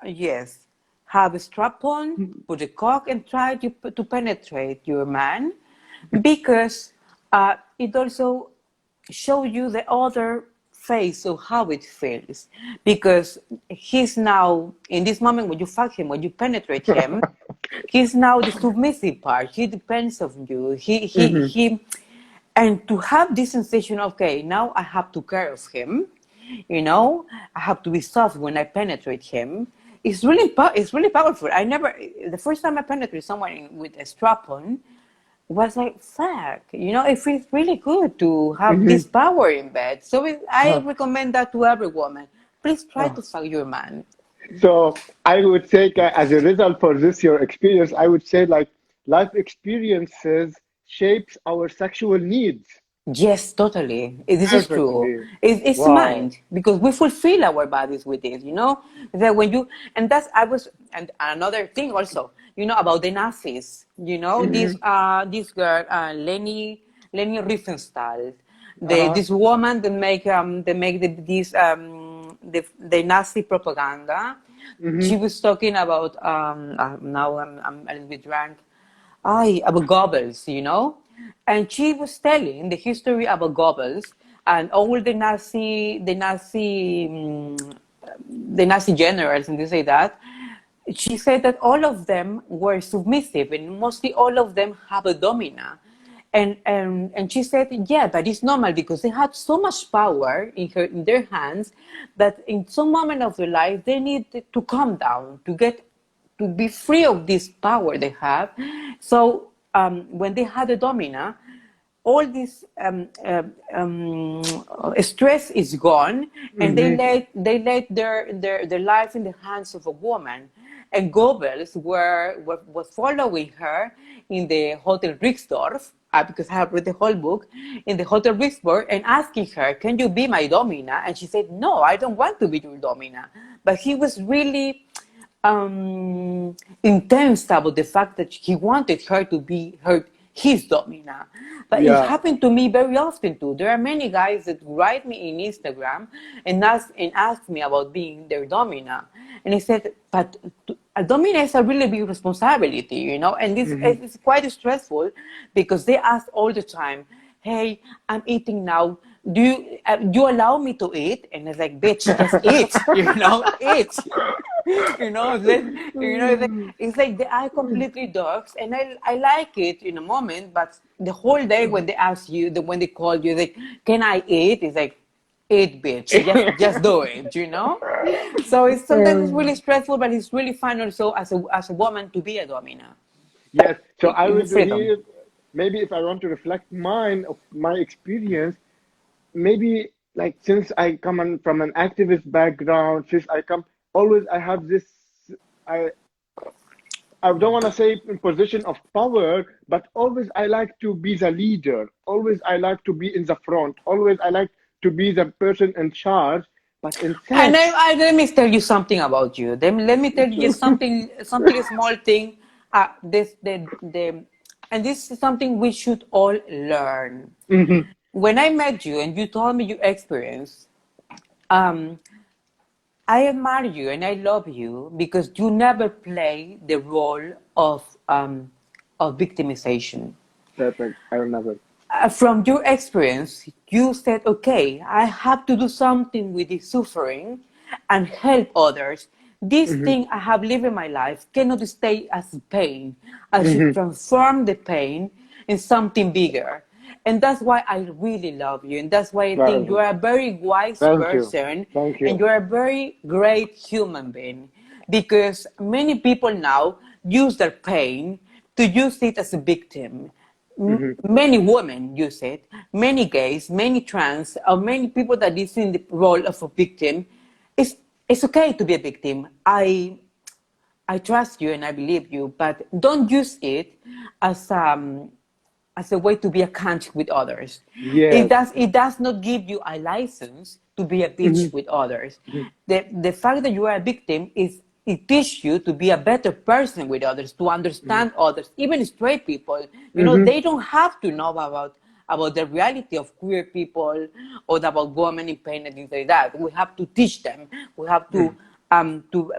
[SPEAKER 2] Yes, have a strap on, put a cock, and try to penetrate your man, because it also show you the other face of how it feels, because he's now in this moment when you fuck him, when you penetrate him, he's now the submissive part. He depends on you.
[SPEAKER 3] Mhm.
[SPEAKER 2] And to have this sensation, okay, now I have to care of him, you know, I have to be soft when I penetrate him. It's really powerful. The first time I penetrate someone with a strap on was like, fuck, you know, it feels really good to have this
[SPEAKER 3] Mhm.
[SPEAKER 2] power in bed. So I
[SPEAKER 3] Uh,
[SPEAKER 2] recommend that to every woman. Please try
[SPEAKER 3] uh.
[SPEAKER 2] to fuck your man.
[SPEAKER 3] So I would say, as a result for this your experience, I would say like life experiences shapes our sexual needs.
[SPEAKER 2] Yes, totally. This is true.
[SPEAKER 3] Perfectly.
[SPEAKER 2] It's
[SPEAKER 3] Wow.
[SPEAKER 2] mind because we fulfill our bodies with it, you know. That when you and that's I was and another thing also, you know, about the Nazis. You know, this girl Leni Riefenstahl,
[SPEAKER 3] Uh-huh.
[SPEAKER 2] this woman that make the Nazi propaganda.
[SPEAKER 3] Mm-hmm.
[SPEAKER 2] She was talking about now I'm a little bit drunk. I about Goebbels, you know, and she was telling the history about Goebbels and all the Nazi generals, and they say that she said that all of them were submissive, and mostly all of them have a domina. And she said, yeah, but it's normal because they had so much power in their hands that in some moment of their life they need to calm down to be free of this power they have. So when they had a domina, all this stress is gone, and
[SPEAKER 3] Mm-hmm.
[SPEAKER 2] they let their life in the hands of a woman. And Goebbels was following her in the Hotel Rixdorf, because I have read the whole book, in the Hotel Rixdorf, and asking her, "Can you be my domina?" And she said, "No, I don't want to be your domina." But he was really intense about the fact that he wanted her to be his domina. But it
[SPEAKER 3] Yeah.
[SPEAKER 2] happened to me very often too. There are many guys that write me in Instagram and ask me about being their domina. And I said, but a domina is a really big responsibility, you know, and this
[SPEAKER 3] Mm-hmm.
[SPEAKER 2] it's quite stressful because they ask all the time, "Hey, I'm eating now. Do you allow me to eat?" And it's like, "Bitch, just eat, you know, eat." You know, it's like they are completely dogs, and I like it in a moment, but the whole day when they ask you, when they call you, like, "Can I eat?" It's like, "Eat, bitch, just do it," you know. So it's sometimes it's really stressful, but it's really fun also as a woman to be a domina
[SPEAKER 3] Yes. So I
[SPEAKER 2] in the
[SPEAKER 3] would
[SPEAKER 2] freedom.
[SPEAKER 3] here, maybe if I want to reflect mine of my experience, maybe like since I come from an activist background, since I come, always I have this, I I don't want to say in position of power, but always I like to be the leader. Always I like to be in the front. Always I like to be the person in charge. But in
[SPEAKER 2] And
[SPEAKER 3] sex,
[SPEAKER 2] let me tell you something about you. Then let me tell you just something small thing. And this is something we should all learn.
[SPEAKER 3] Mhm.
[SPEAKER 2] When I met you and you told me your experience, um, I admire you and I love you because you never play the role of victimization.
[SPEAKER 3] Perfect. I remember.
[SPEAKER 2] From your experience, you said, okay, I have to do something with this suffering and help others. This
[SPEAKER 3] Hmm.
[SPEAKER 2] thing I have lived in my life cannot stay as pain. I should
[SPEAKER 3] Hmm.
[SPEAKER 2] transform the pain in something bigger. And that's why I really love you. And that's why I think
[SPEAKER 3] Thank
[SPEAKER 2] you
[SPEAKER 3] you.
[SPEAKER 2] are a very wise
[SPEAKER 3] Thank you.
[SPEAKER 2] person
[SPEAKER 3] Thank
[SPEAKER 2] and
[SPEAKER 3] you.
[SPEAKER 2] you're a very great human being. Because many people now use their pain to use it as a victim.
[SPEAKER 3] Hmm.
[SPEAKER 2] Many women use it, many gays, many trans, or many people that is in the role of a victim. It's, it's okay to be a victim. I trust you and I believe you, but don't use it as as a way to be a cunt with others.
[SPEAKER 3] Yes.
[SPEAKER 2] It does not give you a license to be a
[SPEAKER 3] Hmm.
[SPEAKER 2] bitch with others.
[SPEAKER 3] Hmm.
[SPEAKER 2] The fact that you are a victim is it teaches you to be a better person with others, to understand others, even straight people. You know,
[SPEAKER 3] Hmm.
[SPEAKER 2] they don't have to know about the reality of queer people or about women in pain and things like that. We have to teach them. We have to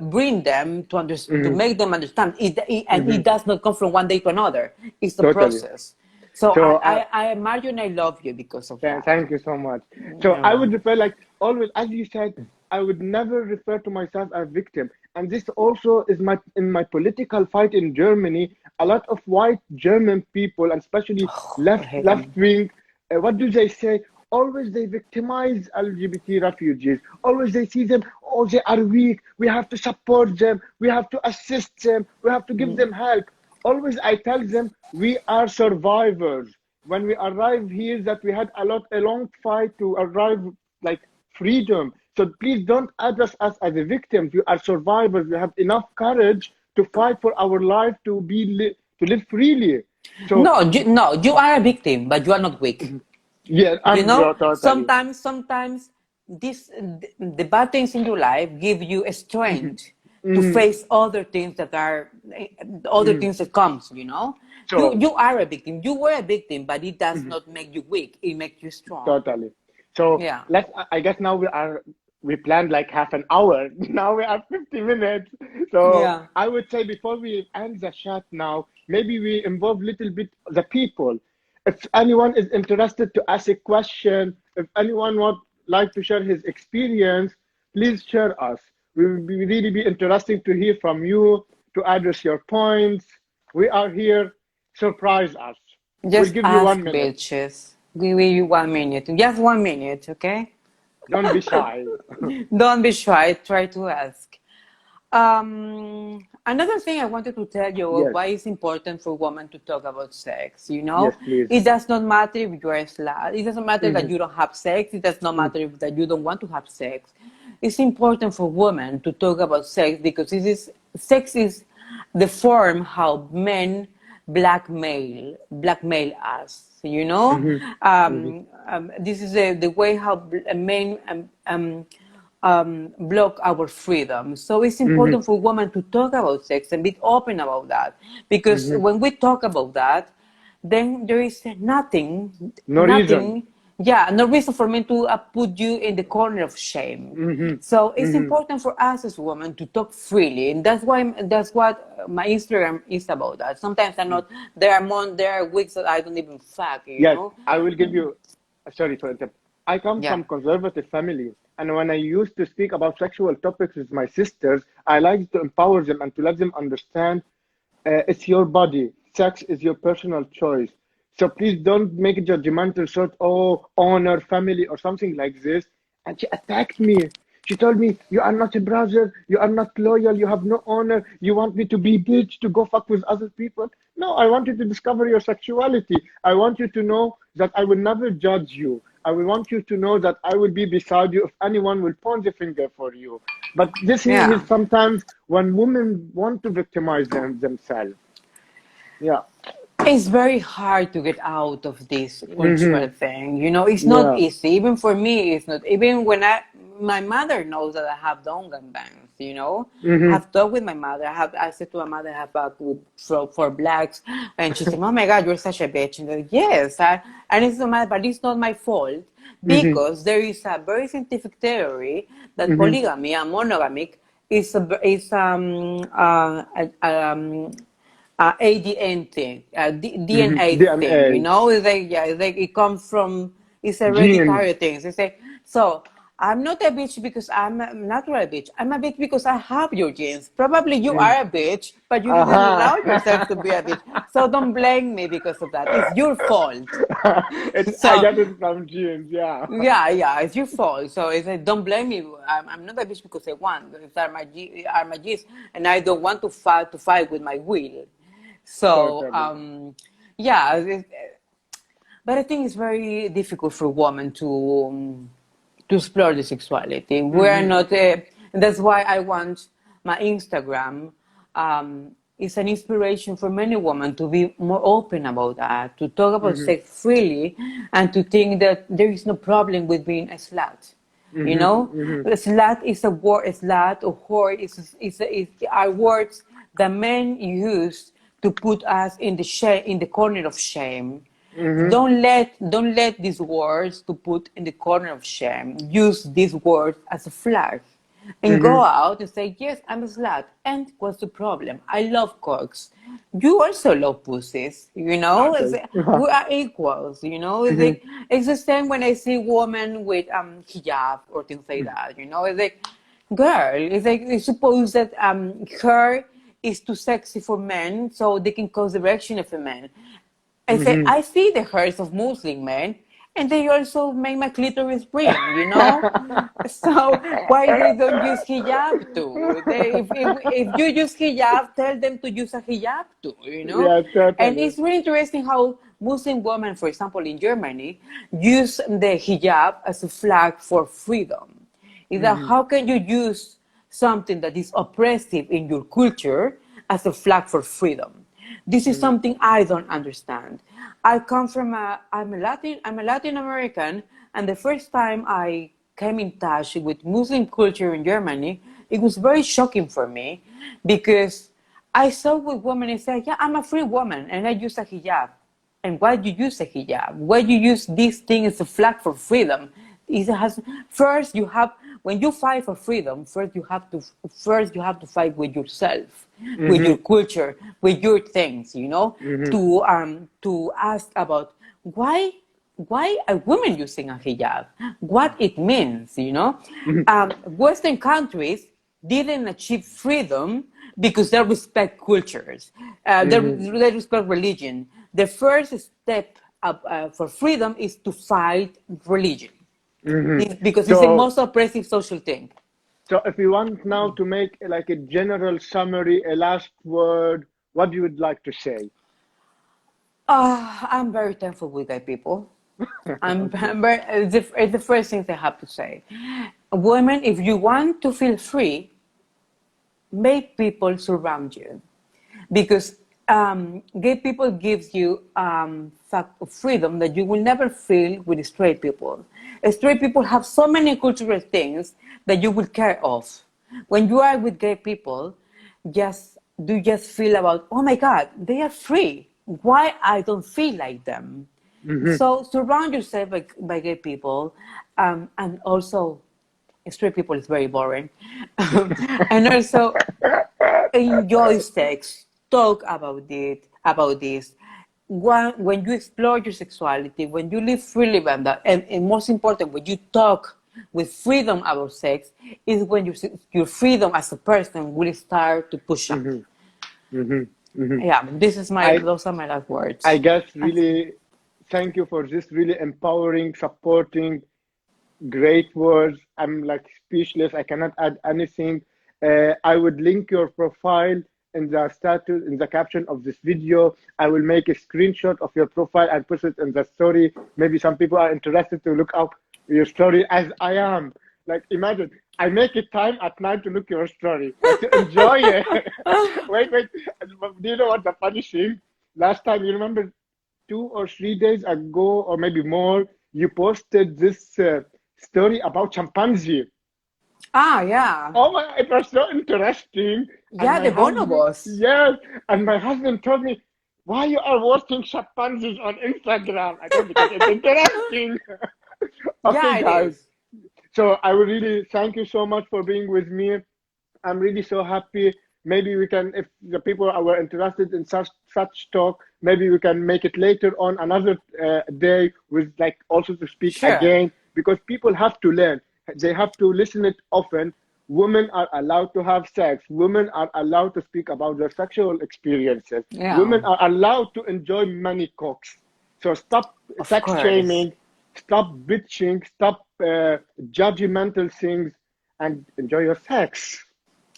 [SPEAKER 2] bring them to
[SPEAKER 3] Hmm.
[SPEAKER 2] make them understand. And
[SPEAKER 3] Hmm.
[SPEAKER 2] it does not come from one day to another. It's a
[SPEAKER 3] Totally.
[SPEAKER 2] process. So
[SPEAKER 3] So
[SPEAKER 2] I admire you and I love you because of that.
[SPEAKER 3] Thank you so much. So
[SPEAKER 2] You're
[SPEAKER 3] I would
[SPEAKER 2] welcome.
[SPEAKER 3] refer, like always, as you said, I would never refer to myself as victim. And this also is my in my political fight in Germany. A lot of white German people, and especially
[SPEAKER 2] I hate
[SPEAKER 3] left
[SPEAKER 2] them.
[SPEAKER 3] wing, what do they say? Always they victimize LGBT refugees. Always they see them, oh, they are weak. We have to support them. We have to assist them. We have to give them help. Always I tell them we are survivors. When we arrive here, that we had a long fight to arrive like freedom. So please don't address us as a victims. We are survivors. We have enough courage to fight for our life to to live freely. So
[SPEAKER 2] No, you are a victim, but you are not weak.
[SPEAKER 3] Yeah,
[SPEAKER 2] You
[SPEAKER 3] I'm
[SPEAKER 2] know,
[SPEAKER 3] totally.
[SPEAKER 2] sometimes the bad things in your life give you a
[SPEAKER 3] Mhm.
[SPEAKER 2] strength to
[SPEAKER 3] Mhm.
[SPEAKER 2] face other things that are other
[SPEAKER 3] Mhm.
[SPEAKER 2] things that comes. You know,
[SPEAKER 3] So,
[SPEAKER 2] you are a victim. You were a victim, but it does
[SPEAKER 3] mhm,
[SPEAKER 2] not make you weak. It makes you strong.
[SPEAKER 3] totally. So
[SPEAKER 2] Yeah.
[SPEAKER 3] I guess now we planned like half an hour. Now we are 50 minutes. So
[SPEAKER 2] Yeah.
[SPEAKER 3] I would say before we end the chat now, maybe we involve little bit the people. If anyone is interested to ask a question, if anyone would like to share his experience, please share us. We will be really be interesting to hear from you, to address your points. We are here. Surprise us. We'll
[SPEAKER 2] Just
[SPEAKER 3] give you
[SPEAKER 2] ask,
[SPEAKER 3] 1 minute.
[SPEAKER 2] bitches. Give you 1 minute. Just 1 minute, okay?
[SPEAKER 3] Don't be shy.
[SPEAKER 2] Don't be shy. Try to ask. Another thing I wanted to tell you
[SPEAKER 3] Yes,
[SPEAKER 2] why it's important for women to talk about sex. You
[SPEAKER 3] yes,
[SPEAKER 2] know,
[SPEAKER 3] please.
[SPEAKER 2] it does not matter if you're a slut. It doesn't matter that
[SPEAKER 3] Hmm.
[SPEAKER 2] you don't have sex. It does not matter if that you don't want to have sex. It's important for women to talk about sex because sex is the form how men blackmail us. You know,
[SPEAKER 3] Hmm. Hmm.
[SPEAKER 2] this is the way how men block our freedom. So it's
[SPEAKER 3] Hmm.
[SPEAKER 2] important for women to talk about sex and be open about that. Because
[SPEAKER 3] Hmm.
[SPEAKER 2] when we talk about that, then there is
[SPEAKER 3] No reason.
[SPEAKER 2] nothing, yeah, no reason for men to put you in the corner of shame.
[SPEAKER 3] Hmm.
[SPEAKER 2] So it's
[SPEAKER 3] Hmm.
[SPEAKER 2] important for us as women to talk freely, and that's what my Instagram is about. That sometimes I'm not. There are weeks that I don't even fuck. You
[SPEAKER 3] Yes,
[SPEAKER 2] know.
[SPEAKER 3] I will give you. Sorry for interrupt. I come
[SPEAKER 2] Yeah.
[SPEAKER 3] from conservative family, and when I used to speak about sexual topics with my sisters, I like to empower them and to let them understand it's your body. Sex is your personal choice. So please don't make a judgmental sort, oh, honor, family, or something like this. And she attacked me. She told me, you are not a brother, you are not loyal, you have no honor, you want me to be bitch, to go fuck with other people. No, I want you to discover your sexuality. I want you to know that I will never judge you. I will want you to know that I will be beside you if anyone will point the finger for you. But this here
[SPEAKER 2] Yeah.
[SPEAKER 3] is sometimes when women want to victimize themselves. Yeah.
[SPEAKER 2] It's very hard to get out of this cultural
[SPEAKER 3] Hmm.
[SPEAKER 2] thing. You know, it's not
[SPEAKER 3] Yeah.
[SPEAKER 2] easy. Even for me, it's not. Even when my mother knows that I have done gangbang. You know, I
[SPEAKER 3] Hmm.
[SPEAKER 2] have talked with my mother. I said to my mother, I have talked with for blacks, and she said, "Oh my God, you're such a bitch." And I said, yes, and it's not my, but it's not my fault
[SPEAKER 3] Hmm.
[SPEAKER 2] because there is a very scientific theory that
[SPEAKER 3] Hmm.
[SPEAKER 2] polygamy and monogamic is ADN thing,
[SPEAKER 3] Hmm.
[SPEAKER 2] DNA thing. You
[SPEAKER 3] DNA.
[SPEAKER 2] know, it's like it comes from it's
[SPEAKER 3] Genes.
[SPEAKER 2] hereditary things. It's like so. I'm not a bitch because I'm a natural bitch. I'm a bitch because I have your genes. Probably you
[SPEAKER 3] Mm.
[SPEAKER 2] are a bitch, but you didn't allow yourself to be a bitch.
[SPEAKER 3] Aha.
[SPEAKER 2] So don't blame me because of that. It's your fault.
[SPEAKER 3] I
[SPEAKER 2] So
[SPEAKER 3] got it from genes, yeah.
[SPEAKER 2] yeah, it's your fault. So it's like, don't blame me. I'm not a bitch because I want. These are my genes, and I don't want to fight with my will. So
[SPEAKER 3] Totally.
[SPEAKER 2] yeah, but I think it's very difficult for women to explore the sexuality. We're
[SPEAKER 3] Hmm.
[SPEAKER 2] not. That's why I want my Instagram. It's an inspiration for many women to be more open about that, to talk about
[SPEAKER 3] Hmm.
[SPEAKER 2] sex freely, and to think that there is no problem with being a slut. You
[SPEAKER 3] Hmm.
[SPEAKER 2] know,
[SPEAKER 3] Hmm.
[SPEAKER 2] a slut is a word. A slut or whore are words that men use to put us in the in the corner of shame.
[SPEAKER 3] Hmm.
[SPEAKER 2] Don't let these words to put in the corner of shame. Use these words as a flag and go
[SPEAKER 3] Hmm.
[SPEAKER 2] out and say, yes, I'm a slut. And what's the problem? I love cocks. You also love pussies, you know?
[SPEAKER 3] Totally.
[SPEAKER 2] We are equals, you know?
[SPEAKER 3] Hmm.
[SPEAKER 2] It's the same when I see women with hijab or things like that, you know? It's like, girl, it's like, I suppose that her is too sexy for men, so they can cause the erection of a man. I say,
[SPEAKER 3] Hmm.
[SPEAKER 2] I see the hairs of Muslim men, and they also make my clitoris ring, you know? So why they don't use hijab too? If you use hijab, tell them to use a hijab too, you know?
[SPEAKER 3] Yeah,
[SPEAKER 2] And
[SPEAKER 3] totally.
[SPEAKER 2] it's really interesting how Muslim women, for example, in Germany, use the hijab as a flag for freedom. Is that
[SPEAKER 3] Hmm.
[SPEAKER 2] how can you use something that is oppressive in your culture as a flag for freedom? This is something I don't understand. I'm a Latin American, and the first time I came in touch with Muslim culture in Germany, it was very shocking for me because I saw with women and said, yeah, I'm a free woman and I use a hijab. And why do you use a hijab? Why do you use this thing as a flag for freedom? It has, first you have, when you fight for freedom, first you have to fight with yourself, with your culture, with your things, you know, to ask about why are women using a hijab, what it means, you know. Western countries didn't achieve freedom because they respect cultures, they respect religion. The first step for freedom is to fight religion. Because it's the
[SPEAKER 3] So,
[SPEAKER 2] most oppressive social thing.
[SPEAKER 3] so if you want now to make like a general summary, a last word, what you would like to say?
[SPEAKER 2] I'm very thankful with gay people. It's the first thing I have to say. Women, if you want to feel free, make people surround you. Because gay people gives you fact of freedom that you will never feel with straight people. Straight people have so many cultural things that you will care of. When you are with gay people, you just feel about, oh my God, they are free. Why I don't feel like them? So surround yourself by gay people, and also straight people is very boring, and also enjoy sex, talk about it, about this. When you explore your sexuality, when you live freely about that, and most important, when you talk with freedom about sex, is when your freedom as a person will start to push up. Yeah,
[SPEAKER 3] I
[SPEAKER 2] those are my last
[SPEAKER 3] I
[SPEAKER 2] words.
[SPEAKER 3] guess really thank you for this really empowering, supporting, great words. I'm like speechless. I cannot add anything. I would link your profile in the status, in the caption of this video. I will make a screenshot of your profile and put it in the story. Maybe some people are interested to look up your story as I am. Like imagine, I make it time at night to look your story, like to enjoy it. Wait. Do you know what the funny thing? Last time, you remember 2 or 3 days ago, or maybe more, you posted this story about chimpanzee.
[SPEAKER 2] Ah, yeah.
[SPEAKER 3] Oh my, it was so interesting. And
[SPEAKER 2] Yeah,
[SPEAKER 3] my
[SPEAKER 2] the
[SPEAKER 3] husband,
[SPEAKER 2] bonobos.
[SPEAKER 3] yes, and my husband told me, why you are watching chimpanzees on Instagram? I told because it's interesting. Okay,
[SPEAKER 2] Yeah, it
[SPEAKER 3] guys.
[SPEAKER 2] is.
[SPEAKER 3] So I would really thank you so much for being with me. I'm really so happy. Maybe we can, if the people are interested in such talk, maybe we can make it later on another day with like also to speak
[SPEAKER 2] Sure.
[SPEAKER 3] again because people have to learn. They have to listen it often. Women are allowed to have sex. Women are allowed to speak about their sexual experiences.
[SPEAKER 2] Yeah,
[SPEAKER 3] Women are allowed to enjoy many cocks. So stop
[SPEAKER 2] of
[SPEAKER 3] sex
[SPEAKER 2] course.
[SPEAKER 3] shaming, stop bitching, stop judgmental things, and enjoy your sex.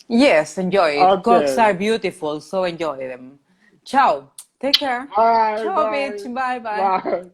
[SPEAKER 2] Yes, enjoy it. Cocks
[SPEAKER 3] Okay.
[SPEAKER 2] are beautiful, so enjoy them. Ciao. Take care.
[SPEAKER 3] Bye,
[SPEAKER 2] Ciao,
[SPEAKER 3] bye,
[SPEAKER 2] bitch. Bye bye.
[SPEAKER 3] bye.